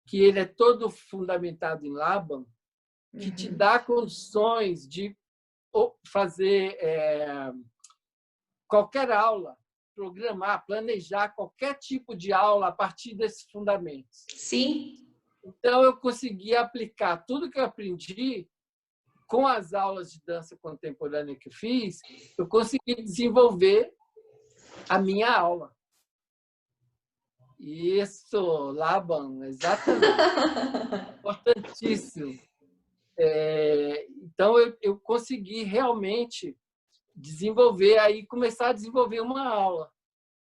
que ele é todo fundamentado em Laban, que te dá condições de fazer qualquer aula, programar, planejar qualquer tipo de aula a partir desses fundamentos. Sim. Então, eu consegui aplicar tudo que eu aprendi com as aulas de dança contemporânea que eu fiz, eu consegui desenvolver a minha aula. Isso, Laban, exatamente. Importantíssimo. Então, eu consegui realmente desenvolver, aí começar a desenvolver uma aula.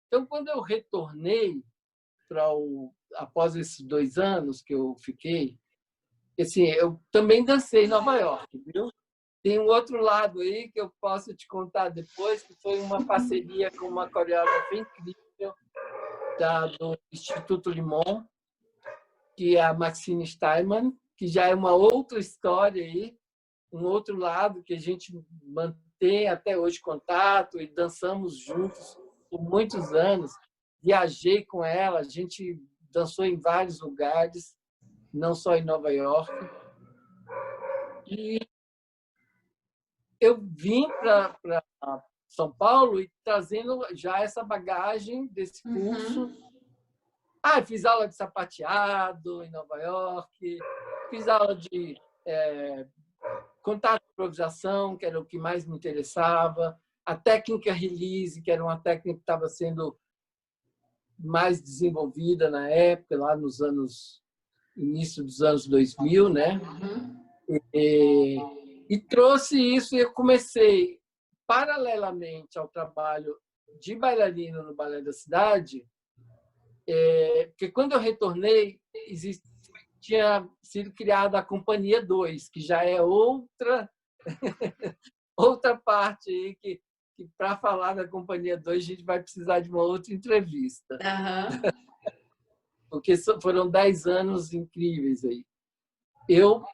Então, quando eu retornei após esses 2 anos que eu fiquei, assim, eu também dancei em Nova York, viu? Tem um outro lado aí que eu posso te contar depois, que foi uma parceria com uma coreógrafa incrível do Instituto Limon, que é a Maxine Steinman, que já é uma outra história aí, um outro lado que a gente mantém até hoje contato e dançamos juntos por muitos anos. Viajei com ela, a gente dançou em vários lugares, não só em Nova York. E eu vim para São Paulo e trazendo já essa bagagem desse curso. Fiz aula de sapateado em Nova York, fiz aula de contato de improvisação, que era o que mais me interessava, a técnica release, que era uma técnica que estava sendo mais desenvolvida na época, lá nos início dos anos 2000, né? E trouxe isso e eu comecei, paralelamente ao trabalho de bailarino no Balé da Cidade, porque quando eu retornei, tinha sido criada a Companhia 2, que já é outra parte aí que para falar da Companhia 2 a gente vai precisar de uma outra entrevista. Porque foram 10 anos incríveis aí. Eu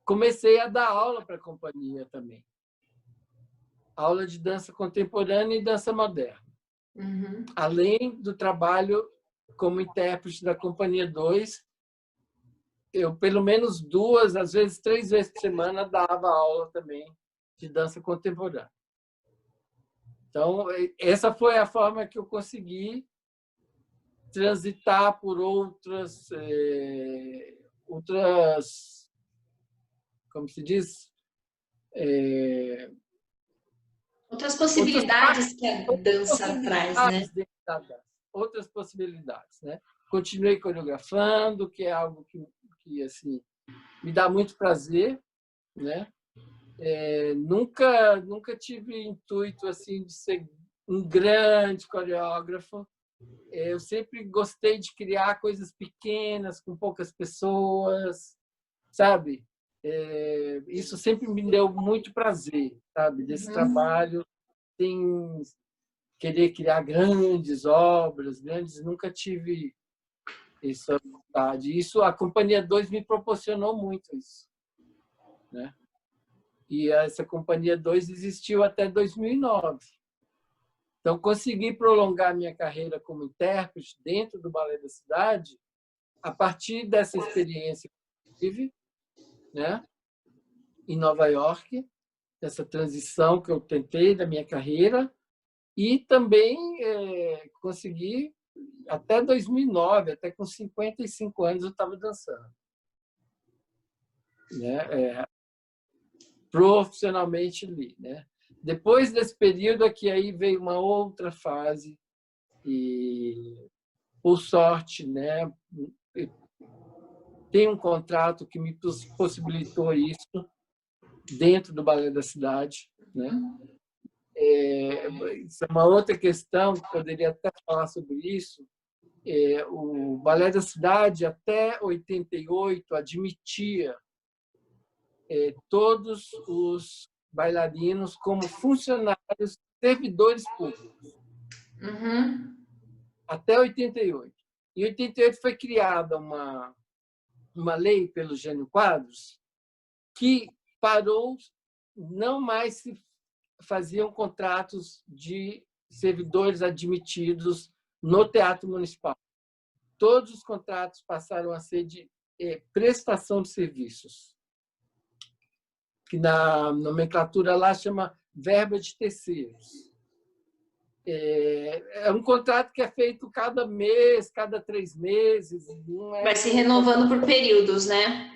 comecei a dar aula para a companhia também. Aula de dança contemporânea e dança moderna. Além do trabalho como intérprete da Companhia 2, eu, pelo menos 2, às vezes 3 vezes por semana, dava aula também de dança contemporânea. Então, essa foi a forma que eu consegui transitar por outras, como se diz? Outras possibilidades que a dança traz, né? Outras possibilidades, né? Continuei coreografando, que é algo que assim, me dá muito prazer, né? Nunca tive intuito assim de ser um grande coreógrafo. Eu sempre gostei de criar coisas pequenas com poucas pessoas, sabe? Isso sempre me deu muito prazer, sabe? Desse trabalho, sem querer criar grandes obras, nunca tive essa vontade. Isso, a Companhia 2 me proporcionou muito isso, né? E essa Companhia 2 existiu até 2009. Então, consegui prolongar minha carreira como intérprete dentro do Balé da Cidade a partir dessa experiência que tive, né, em Nova York, dessa transição que eu tentei da minha carreira, e também consegui, até 2009, até com 55 anos, eu estava dançando, né, profissionalmente ali, né? Depois desse período aqui, aí veio uma outra fase e, por sorte, né, tem um contrato que me possibilitou isso dentro do Balé da Cidade, né? Isso é uma outra questão, que poderia até falar sobre isso. O Balé da Cidade, até 88, admitia todos os bailarinos como funcionários, servidores públicos. Até 88. Em 88 foi criada uma lei pelo Jânio Quadros que parou, não mais se faziam contratos de servidores admitidos no Teatro Municipal. Todos os contratos passaram a ser de prestação de serviços, que na nomenclatura lá chama verba de terceiros. É um contrato que é feito cada mês, cada 3 meses. Vai se renovando por períodos, né?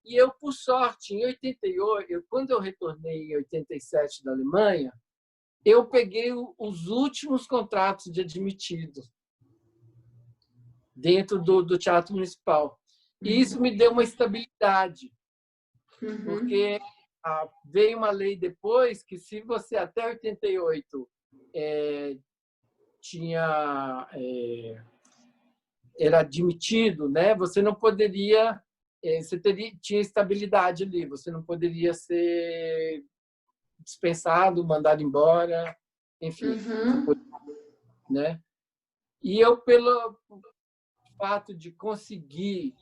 E eu, por sorte, em 88, quando eu retornei em 87 da Alemanha, eu peguei os últimos contratos de admitido dentro do Teatro Municipal. E isso me deu uma estabilidade, porque veio uma lei depois que, se você até 88 era admitido, né? Você não poderia, tinha estabilidade ali, você não poderia ser dispensado, mandado embora, enfim, né? E eu, pelo fato de conseguir,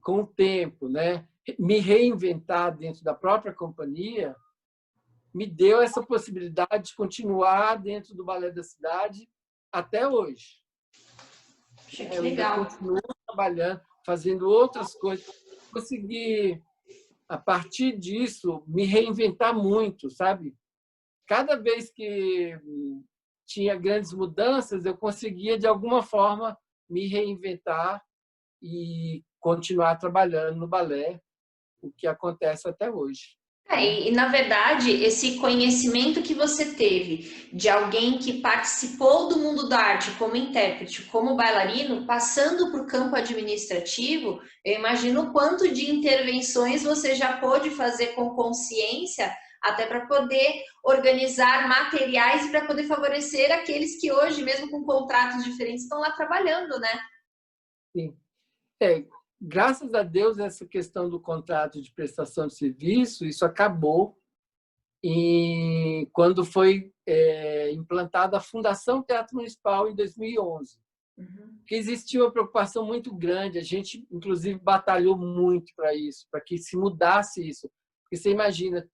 com o tempo, né, me reinventar dentro da própria companhia, me deu essa possibilidade de continuar dentro do Balé da Cidade até hoje. Eu ainda continuo trabalhando, fazendo outras coisas. Consegui a partir disso, me reinventar muito, sabe? Cada vez que tinha grandes mudanças, eu conseguia, de alguma forma, me reinventar e continuar trabalhando no balé, o que acontece até hoje. Na verdade, esse conhecimento que você teve de alguém que participou do mundo da arte como intérprete, como bailarino, passando para o campo administrativo, eu imagino o quanto de intervenções você já pôde fazer com consciência, até para poder organizar materiais e para poder favorecer aqueles que hoje, mesmo com contratos diferentes, estão lá trabalhando, né? Sim. Graças a Deus, essa questão do contrato de prestação de serviço, isso acabou quando foi implantada a Fundação Teatro Municipal em 2011. Porque existia uma preocupação muito grande, a gente, inclusive, batalhou muito para isso, para que se mudasse isso. Porque você imagina,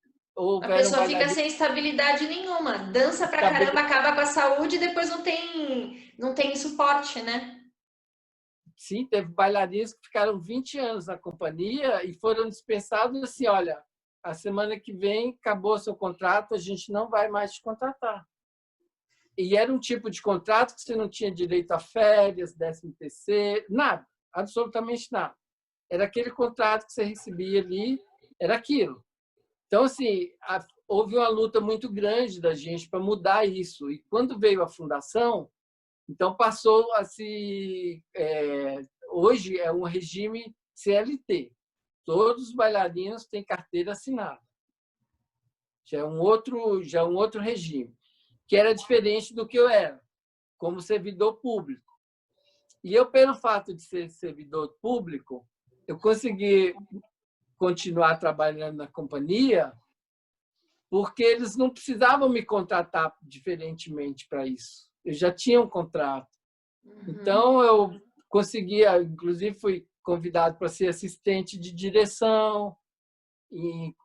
A pessoa fica sem estabilidade nenhuma, dança pra caramba, acaba com a saúde e depois não tem suporte, né? Sim, teve bailarinos que ficaram 20 anos na companhia e foram dispensados assim, olha, a semana que vem acabou seu contrato, a gente não vai mais te contratar. E era um tipo de contrato que você não tinha direito a férias, 13º, nada, absolutamente nada. Era aquele contrato que você recebia ali, era aquilo. Então, assim, houve uma luta muito grande da gente para mudar isso. E quando veio a fundação, então passou a se... hoje é um regime CLT. Todos os bailarinos têm carteira assinada. Já é um outro regime, que era diferente do que eu era, como servidor público. E eu, pelo fato de ser servidor público, eu consegui continuar trabalhando na companhia porque eles não precisavam me contratar diferentemente para isso. Eu já tinha um contrato. Então, eu conseguia, inclusive, fui convidado para ser assistente de direção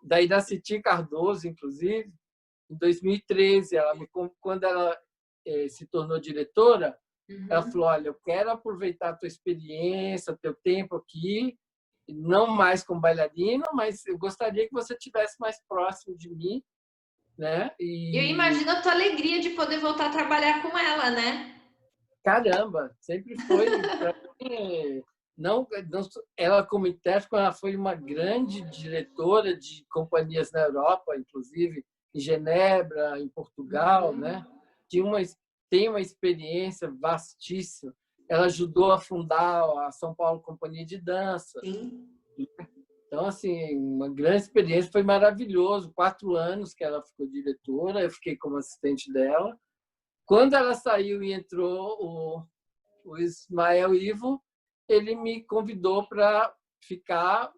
da Iraciti Cardoso, inclusive, em 2013. Quando ela se tornou diretora, ela falou, olha, eu quero aproveitar a tua experiência, teu tempo aqui, não mais como bailarina, mas eu gostaria que você estivesse mais próximo de mim, né? Eu imagino a tua alegria de poder voltar a trabalhar com ela, né? Caramba, sempre foi para mim. Não, ela como intérprete, ela foi uma grande diretora de companhias na Europa, inclusive em Genebra, em Portugal, né? Tem uma experiência vastíssima. Ela ajudou a fundar a São Paulo Companhia de Dança. Sim. Então, assim, uma grande experiência, foi maravilhoso. 4 anos que ela ficou diretora, eu fiquei como assistente dela. Quando ela saiu e entrou o Ismael Ivo, ele me convidou para ficar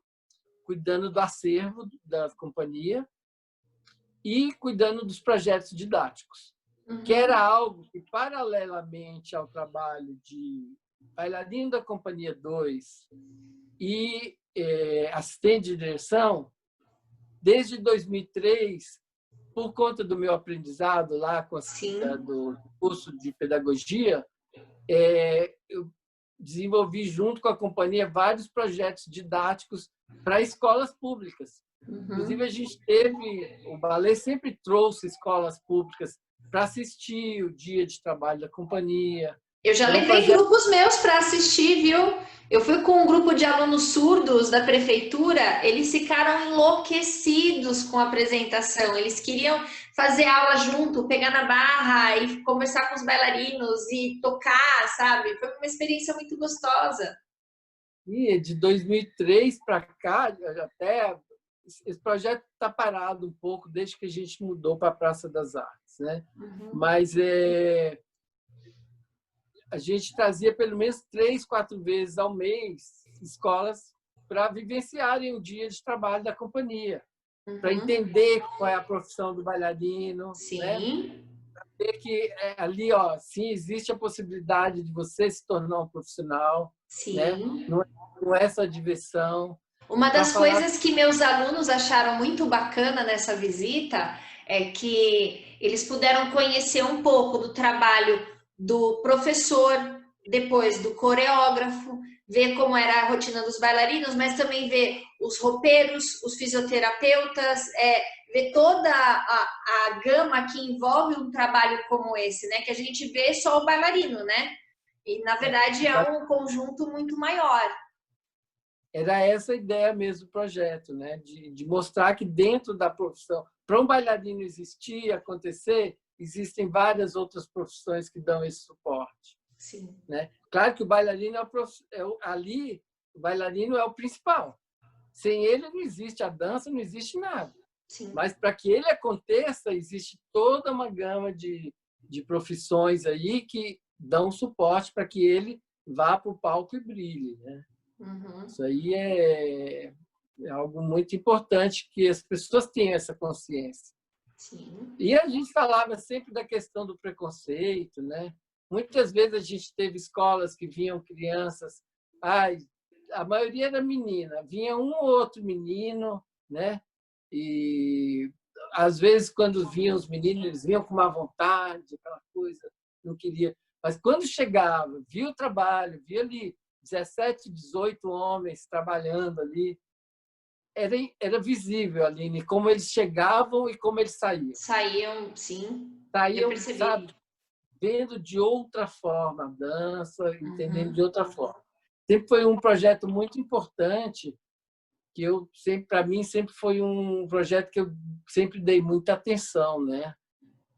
cuidando do acervo da companhia e cuidando dos projetos didáticos, que era algo que, paralelamente ao trabalho de bailarino da Companhia 2 e assistente de direção, desde 2003, por conta do meu aprendizado lá do curso de pedagogia, eu desenvolvi junto com a companhia vários projetos didáticos para escolas públicas. Inclusive, o balé sempre trouxe escolas públicas para assistir o dia de trabalho da companhia. Eu já levei grupos meus para assistir, viu? Eu fui com um grupo de alunos surdos da prefeitura, eles ficaram enlouquecidos com a apresentação. Eles queriam fazer aula junto, pegar na barra e conversar com os bailarinos e tocar, sabe? Foi uma experiência muito gostosa. E de 2003 para cá, até esse projeto está parado um pouco desde que a gente mudou para a Praça das Artes, né? Mas a gente trazia pelo menos 3, 4 vezes ao mês escolas para vivenciarem o dia de trabalho da companhia, para entender qual é a profissão do bailarino, né? Ver que ali, sim, existe a possibilidade de você se tornar um profissional, né? Não é só diversão. Uma das coisas que meus alunos acharam muito bacana nessa visita é que eles puderam conhecer um pouco do trabalho do professor, depois do coreógrafo, ver como era a rotina dos bailarinos, mas também ver os roupeiros, os fisioterapeutas, ver toda a gama que envolve um trabalho como esse, né? Que a gente vê só o bailarino, né? E, na verdade, é um conjunto muito maior. Era essa a ideia mesmo do projeto, né? De mostrar que dentro da profissão, para um bailarino existir, acontecer, existem várias outras profissões que dão esse suporte. Sim. Né? Claro que o bailarino ali, o bailarino é o principal. Sem ele não existe a dança, não existe nada. Sim. Mas para que ele aconteça, existe toda uma gama de profissões aí que dão suporte para que ele vá para o palco e brilhe, né? Uhum. Isso aí é algo muito importante que as pessoas tenham essa consciência. Sim. E a gente falava sempre da questão do preconceito, né? Muitas vezes a gente teve escolas que vinham crianças, a maioria era menina, vinha um ou outro menino, né? E às vezes quando vinham os meninos, eles vinham com má vontade, aquela coisa, não queria. Mas quando chegava, via o trabalho, via ali 17, 18 homens trabalhando ali, era visível, Aline, como eles chegavam e como eles saíam. Saíam, sim. Eu Saíam, percebi. sabe, vendo de outra forma a dança, entendendo de outra forma. Sempre foi um projeto muito importante que eu sempre, para mim, sempre foi um projeto que eu sempre dei muita atenção, né?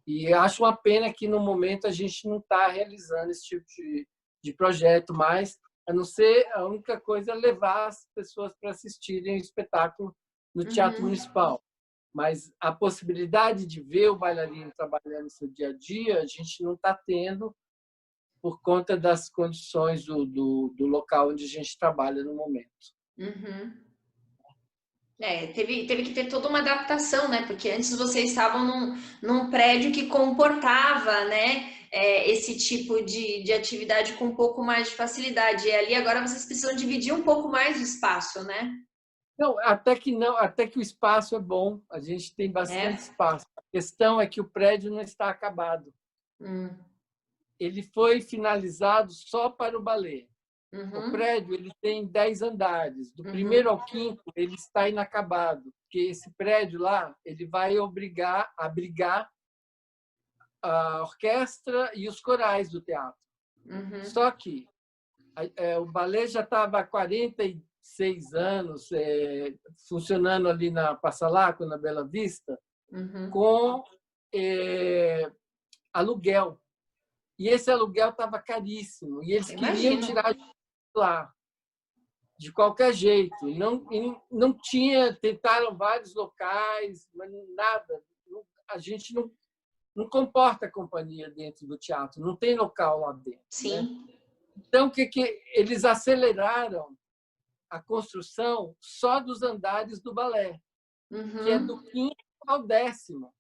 E acho uma pena que no momento a gente não está realizando esse tipo de projeto mais, a não ser a única coisa é levar as pessoas para assistirem o espetáculo no Teatro Municipal. Mas a possibilidade de ver o bailarino trabalhando no seu dia a dia, a gente não está tendo por conta das condições do local onde a gente trabalha no momento. Teve que ter toda uma adaptação, né? Porque antes vocês estavam num prédio que comportava, né? Esse tipo de atividade com um pouco mais de facilidade. E ali agora vocês precisam dividir um pouco mais o espaço, né? Não, até que o espaço é bom, a gente tem bastante espaço. A questão é que o prédio não está acabado. Ele foi finalizado só para o balé. O prédio ele tem 10 andares. Do primeiro ao quinto, ele está inacabado, porque esse prédio lá ele vai obrigar a abrigar a orquestra e os corais do teatro. Só que o balé já estava há 46 anos funcionando ali na Passalaco, na Bela Vista, com aluguel. E esse aluguel estava caríssimo. E eles queriam tirar de lá, de qualquer jeito. Não tinha, tentaram vários locais, mas nada. A gente não comporta a companhia dentro do teatro, não tem local lá dentro. Sim. Né? Então, eles aceleraram a construção só dos andares do balé, que é do quinto ao 10º.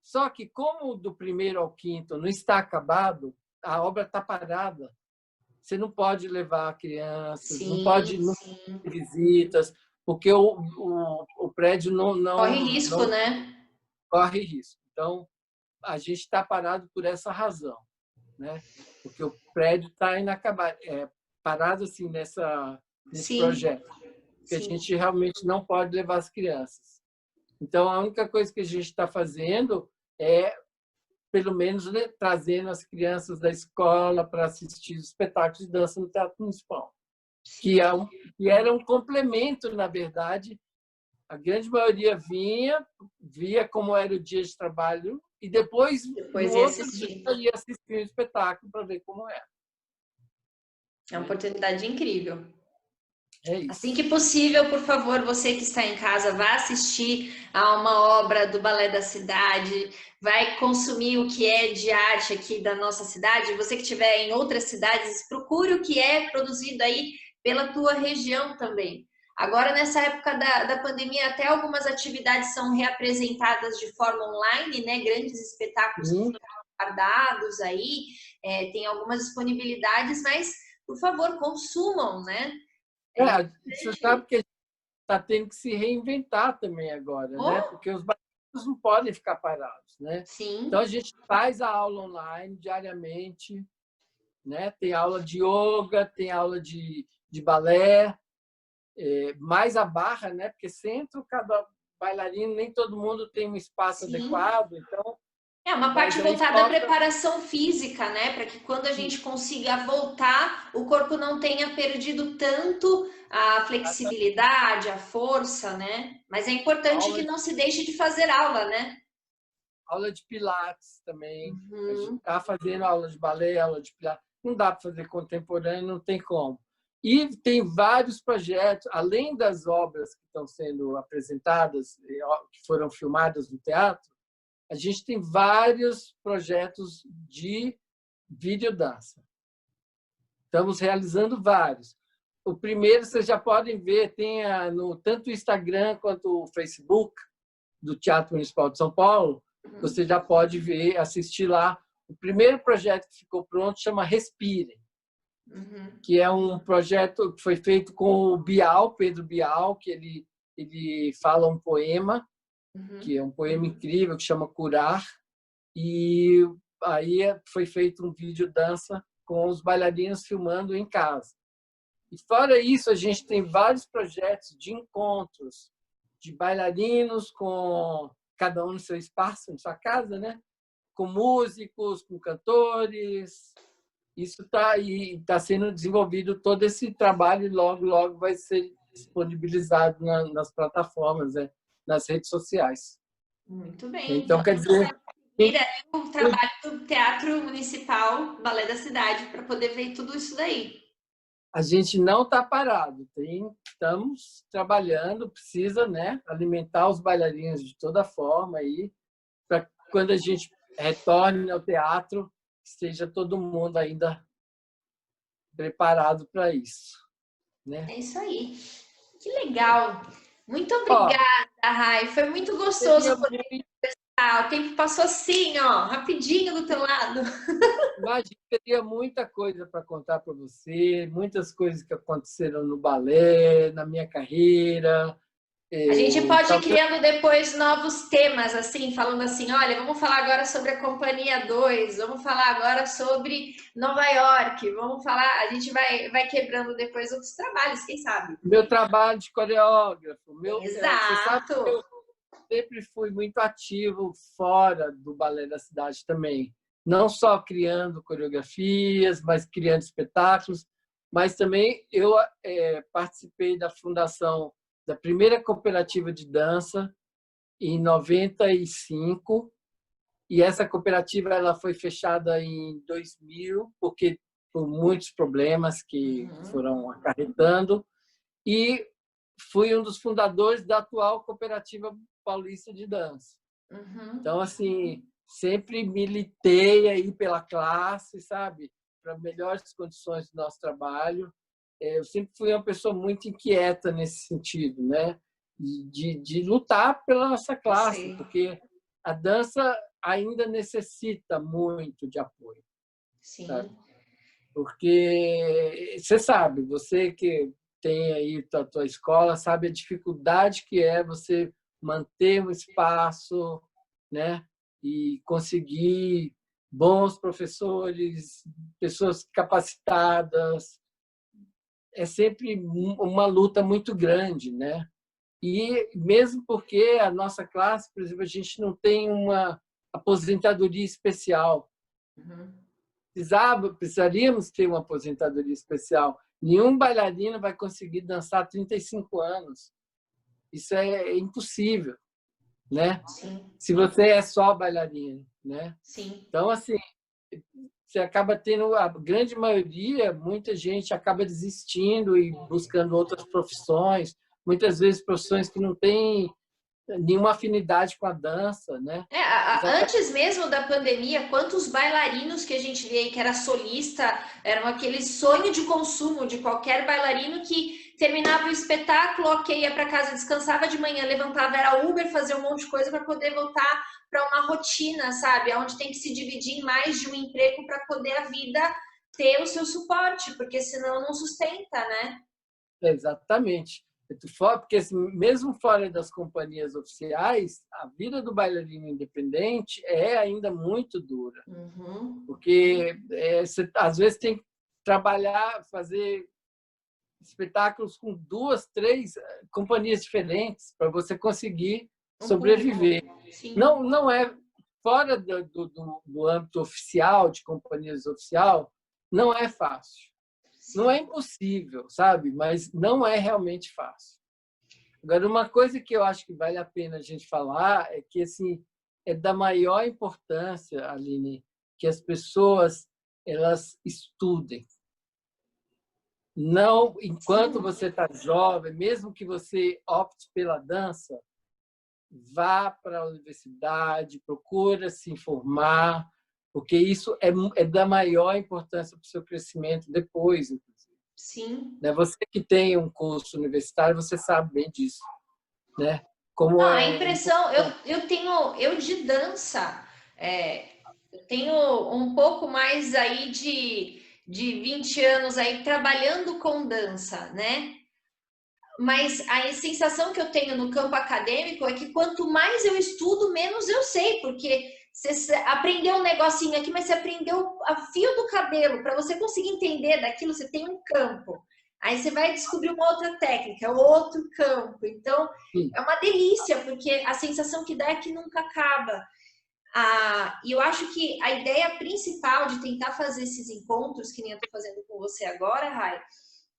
Só que, como o do primeiro ao quinto não está acabado, a obra está parada. Você não pode levar crianças, não pode ir visitas, porque o prédio não corre risco, não né? Corre risco. Então, a gente está parado por essa razão, né? Porque o prédio está inacabado, parado assim nesse projeto, que a gente realmente não pode levar as crianças. Então, a única coisa que a gente está fazendo é, pelo menos, né, trazendo as crianças da escola para assistir os espetáculos de dança no Teatro Municipal, que era um complemento, na verdade. A grande maioria via como era o dia de trabalho e depois no outro dia ia assistir o espetáculo para ver como era. É uma oportunidade incrível. É isso. Assim que possível, por favor, você que está em casa, vá assistir a uma obra do Balé da Cidade, vai consumir o que é de arte aqui da nossa cidade. Você que estiver em outras cidades, procure o que é produzido aí pela tua região também. Agora, nessa época da pandemia, até algumas atividades são reapresentadas de forma online, né? Grandes espetáculos que foram guardados aí, tem algumas disponibilidades, mas, por favor, consumam, né? Você sabe que a gente está tendo que se reinventar também agora, né? Porque os bailarinos não podem ficar parados, né? Sim. Então, a gente faz a aula online diariamente, né? Tem aula de yoga, tem aula de balé, mais a barra, né? Porque centro, cada bailarino, nem todo mundo tem um espaço Sim. adequado, então... É uma parte Mas aí voltada à falta... preparação física, né? Para que quando a gente consiga voltar, o corpo não tenha perdido tanto a flexibilidade, a força, né? Mas é importante que Aula, não se deixe de fazer aula, né? aula de pilates também. A gente Uhum, está fazendo aula de balé, aula de pilates. Não dá para fazer contemporâneo, não tem como. E tem vários projetos, além das obras que estão sendo apresentadas, que foram filmadas no teatro, a gente tem vários projetos de videodança. Estamos realizando vários. O primeiro, vocês já podem ver, tem no tanto o Instagram quanto o Facebook do Teatro Municipal de São Paulo, você já pode ver, assistir lá. O primeiro projeto que ficou pronto chama Respire, que é um projeto que foi feito com o Bial, Pedro Bial, que ele fala um poema, que é um poema incrível, que chama Curar, e aí foi feito um vídeo dança com os bailarinos filmando em casa. E fora isso, a gente tem vários projetos de encontros de bailarinos com cada um no seu espaço, na sua casa, né? Com músicos, com cantores. Isso está sendo desenvolvido, todo esse trabalho, e logo vai ser disponibilizado nas plataformas, né? Nas redes sociais. muito bem. Então, Então, quer dizer, vira o trabalho do Teatro Municipal, Balé da Cidade, para poder ver tudo isso daí. a gente não está parado, estamos trabalhando, precisa, né, alimentar os bailarinos de toda forma aí, para quando a gente retorne ao teatro, esteja todo mundo ainda preparado para isso, né? É isso aí. Que legal. Muito Ó, obrigada, Rai. Foi muito seria gostoso poder muito, estar. O tempo passou assim, ó, rapidinho do teu lado. imagina, teria muita coisa para contar para você, muitas coisas que aconteceram no balé, na minha carreira. A gente pode ir Talvez criando depois novos temas, assim, falando assim, olha, vamos falar agora sobre a Companhia 2, vamos falar agora sobre Nova York, vamos falar, a gente vai quebrando depois outros trabalhos, quem sabe? meu trabalho de coreógrafo, você sabe que Exato. eu sempre fui muito ativo fora do Balé da Cidade também. Não só criando coreografias, mas criando espetáculos, mas também eu participei da fundação da primeira cooperativa de dança em 95, e essa cooperativa ela foi fechada em 2000, porque por muitos problemas que foram acarretando, e fui um dos fundadores da atual Cooperativa Paulista de Dança. Então, assim, sempre militei aí pela classe, sabe? Para melhores condições do nosso trabalho. Eu sempre fui uma pessoa muito inquieta nesse sentido, né? De lutar pela nossa classe, Sei. porque a dança ainda necessita muito de apoio, sabe? Sim. Porque você sabe, você que tem aí a tua escola, sabe a dificuldade que é você manter um espaço, né? E conseguir bons professores, pessoas capacitadas. É sempre uma luta muito grande, né? E mesmo porque a nossa classe, por exemplo, a gente não tem uma aposentadoria especial. Precisaríamos ter uma aposentadoria especial. Nenhum bailarino vai conseguir dançar 35 anos. Isso é impossível, né? Sim. Se você é só bailarino, né? Sim. Então, assim, você acaba tendo a grande maioria, muita gente acaba desistindo e buscando outras profissões, muitas vezes profissões que não têm nenhuma afinidade com a dança, né? Antes mesmo da pandemia, quantos bailarinos que a gente vê aí que era solista, eram aquele sonho de consumo de qualquer bailarino que terminava o espetáculo, ok, ia para casa, descansava de manhã, levantava, era Uber, fazia um monte de coisa para poder voltar para uma rotina, sabe? Onde tem que se dividir em mais de um emprego para poder a vida ter o seu suporte, porque senão não sustenta, né? Exatamente. Porque assim, mesmo fora das companhias oficiais, a vida do bailarino independente é ainda muito dura, porque você, às vezes, tem que trabalhar, fazer espetáculos com 2, 3 companhias diferentes para você conseguir sobreviver. Não é fora do âmbito oficial, de companhias oficial, não é fácil. Não é impossível, sabe? Mas não é realmente fácil. Agora, uma coisa que eu acho que vale a pena a gente falar é que assim, é da maior importância, Aline, que as pessoas elas estudem. Não, enquanto você está jovem, mesmo que você opte pela dança, vá para a universidade, procura se informar, porque isso é da maior importância para o seu crescimento depois, inclusive. Sim. Você que tem um curso universitário, você sabe bem disso, né? Como não, a impressão, eu de dança, eu tenho um pouco mais aí de 20 anos aí trabalhando com dança, né? Mas a sensação que eu tenho no campo acadêmico é que quanto mais eu estudo, menos eu sei, porque você aprendeu um negocinho aqui, mas você aprendeu a fio do cabelo. Para você conseguir entender daquilo, você tem um campo. Aí você vai descobrir uma outra técnica, outro campo. Então, é uma delícia, porque a sensação que dá é que nunca acaba. E eu acho que a ideia principal de tentar fazer esses encontros, que nem eu estou fazendo com você agora, Rai,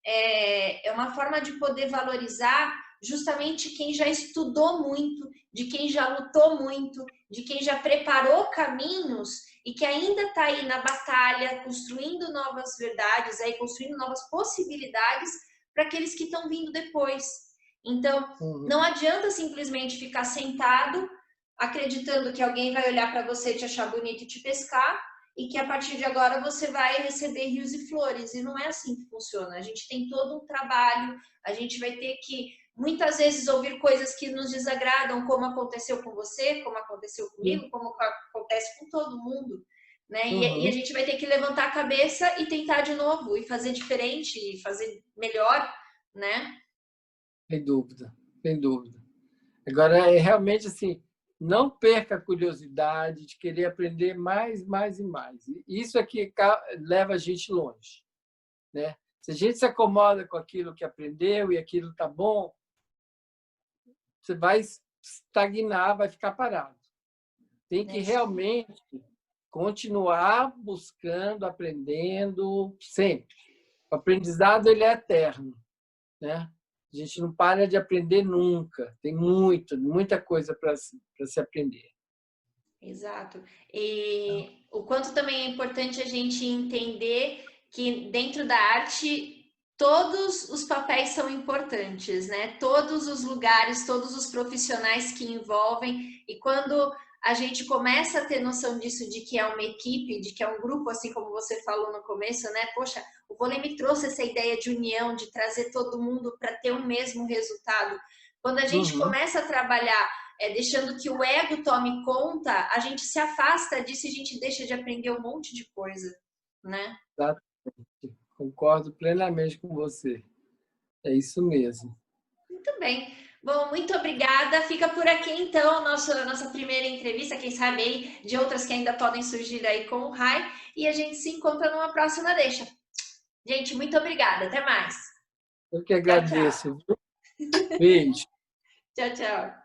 é uma forma de poder valorizar justamente quem já estudou muito, de quem já lutou muito, de quem já preparou caminhos e que ainda está aí na batalha, construindo novas verdades, aí construindo novas possibilidades para aqueles que estão vindo depois. Então, não adianta simplesmente ficar sentado acreditando que alguém vai olhar para você, te achar bonito e te pescar, e que a partir de agora você vai receber rios e flores. E não é assim que funciona. A gente tem todo um trabalho, a gente vai ter que, muitas vezes, ouvir coisas que nos desagradam, como aconteceu com você, como aconteceu comigo, como acontece com todo mundo. Né? E a gente vai ter que levantar a cabeça e tentar de novo, e fazer diferente, e fazer melhor, né? Sem dúvida, sem dúvida. Agora, é realmente assim, não perca a curiosidade de querer aprender mais, mais e mais. Isso é que leva a gente longe, né? Se a gente se acomoda com aquilo que aprendeu e aquilo está bom, você vai estagnar, vai ficar parado. Tem que realmente continuar buscando, aprendendo sempre. O aprendizado ele é eterno, né? A gente não para de aprender nunca. Tem muita coisa para se aprender. Exato. E o quanto também é importante a gente entender que dentro da arte todos os papéis são importantes, né? Todos os lugares, todos os profissionais que envolvem. E quando a gente começa a ter noção disso, de que é uma equipe, de que é um grupo, assim como você falou no começo, né? Poxa, o vôlei me trouxe essa ideia de união, de trazer todo mundo para ter o mesmo resultado. Quando a gente começa a trabalhar deixando que o ego tome conta, a gente se afasta disso e a gente deixa de aprender um monte de coisa, né? Exatamente. Concordo plenamente com você. É isso mesmo. Muito bem. Bom, muito obrigada. Fica por aqui, então, nossa primeira entrevista, quem sabe aí de outras que ainda podem surgir aí com o Rai. E a gente se encontra numa próxima deixa. Gente, muito obrigada. Até mais. Eu que agradeço. Tchau, tchau. Beijo. Tchau, tchau.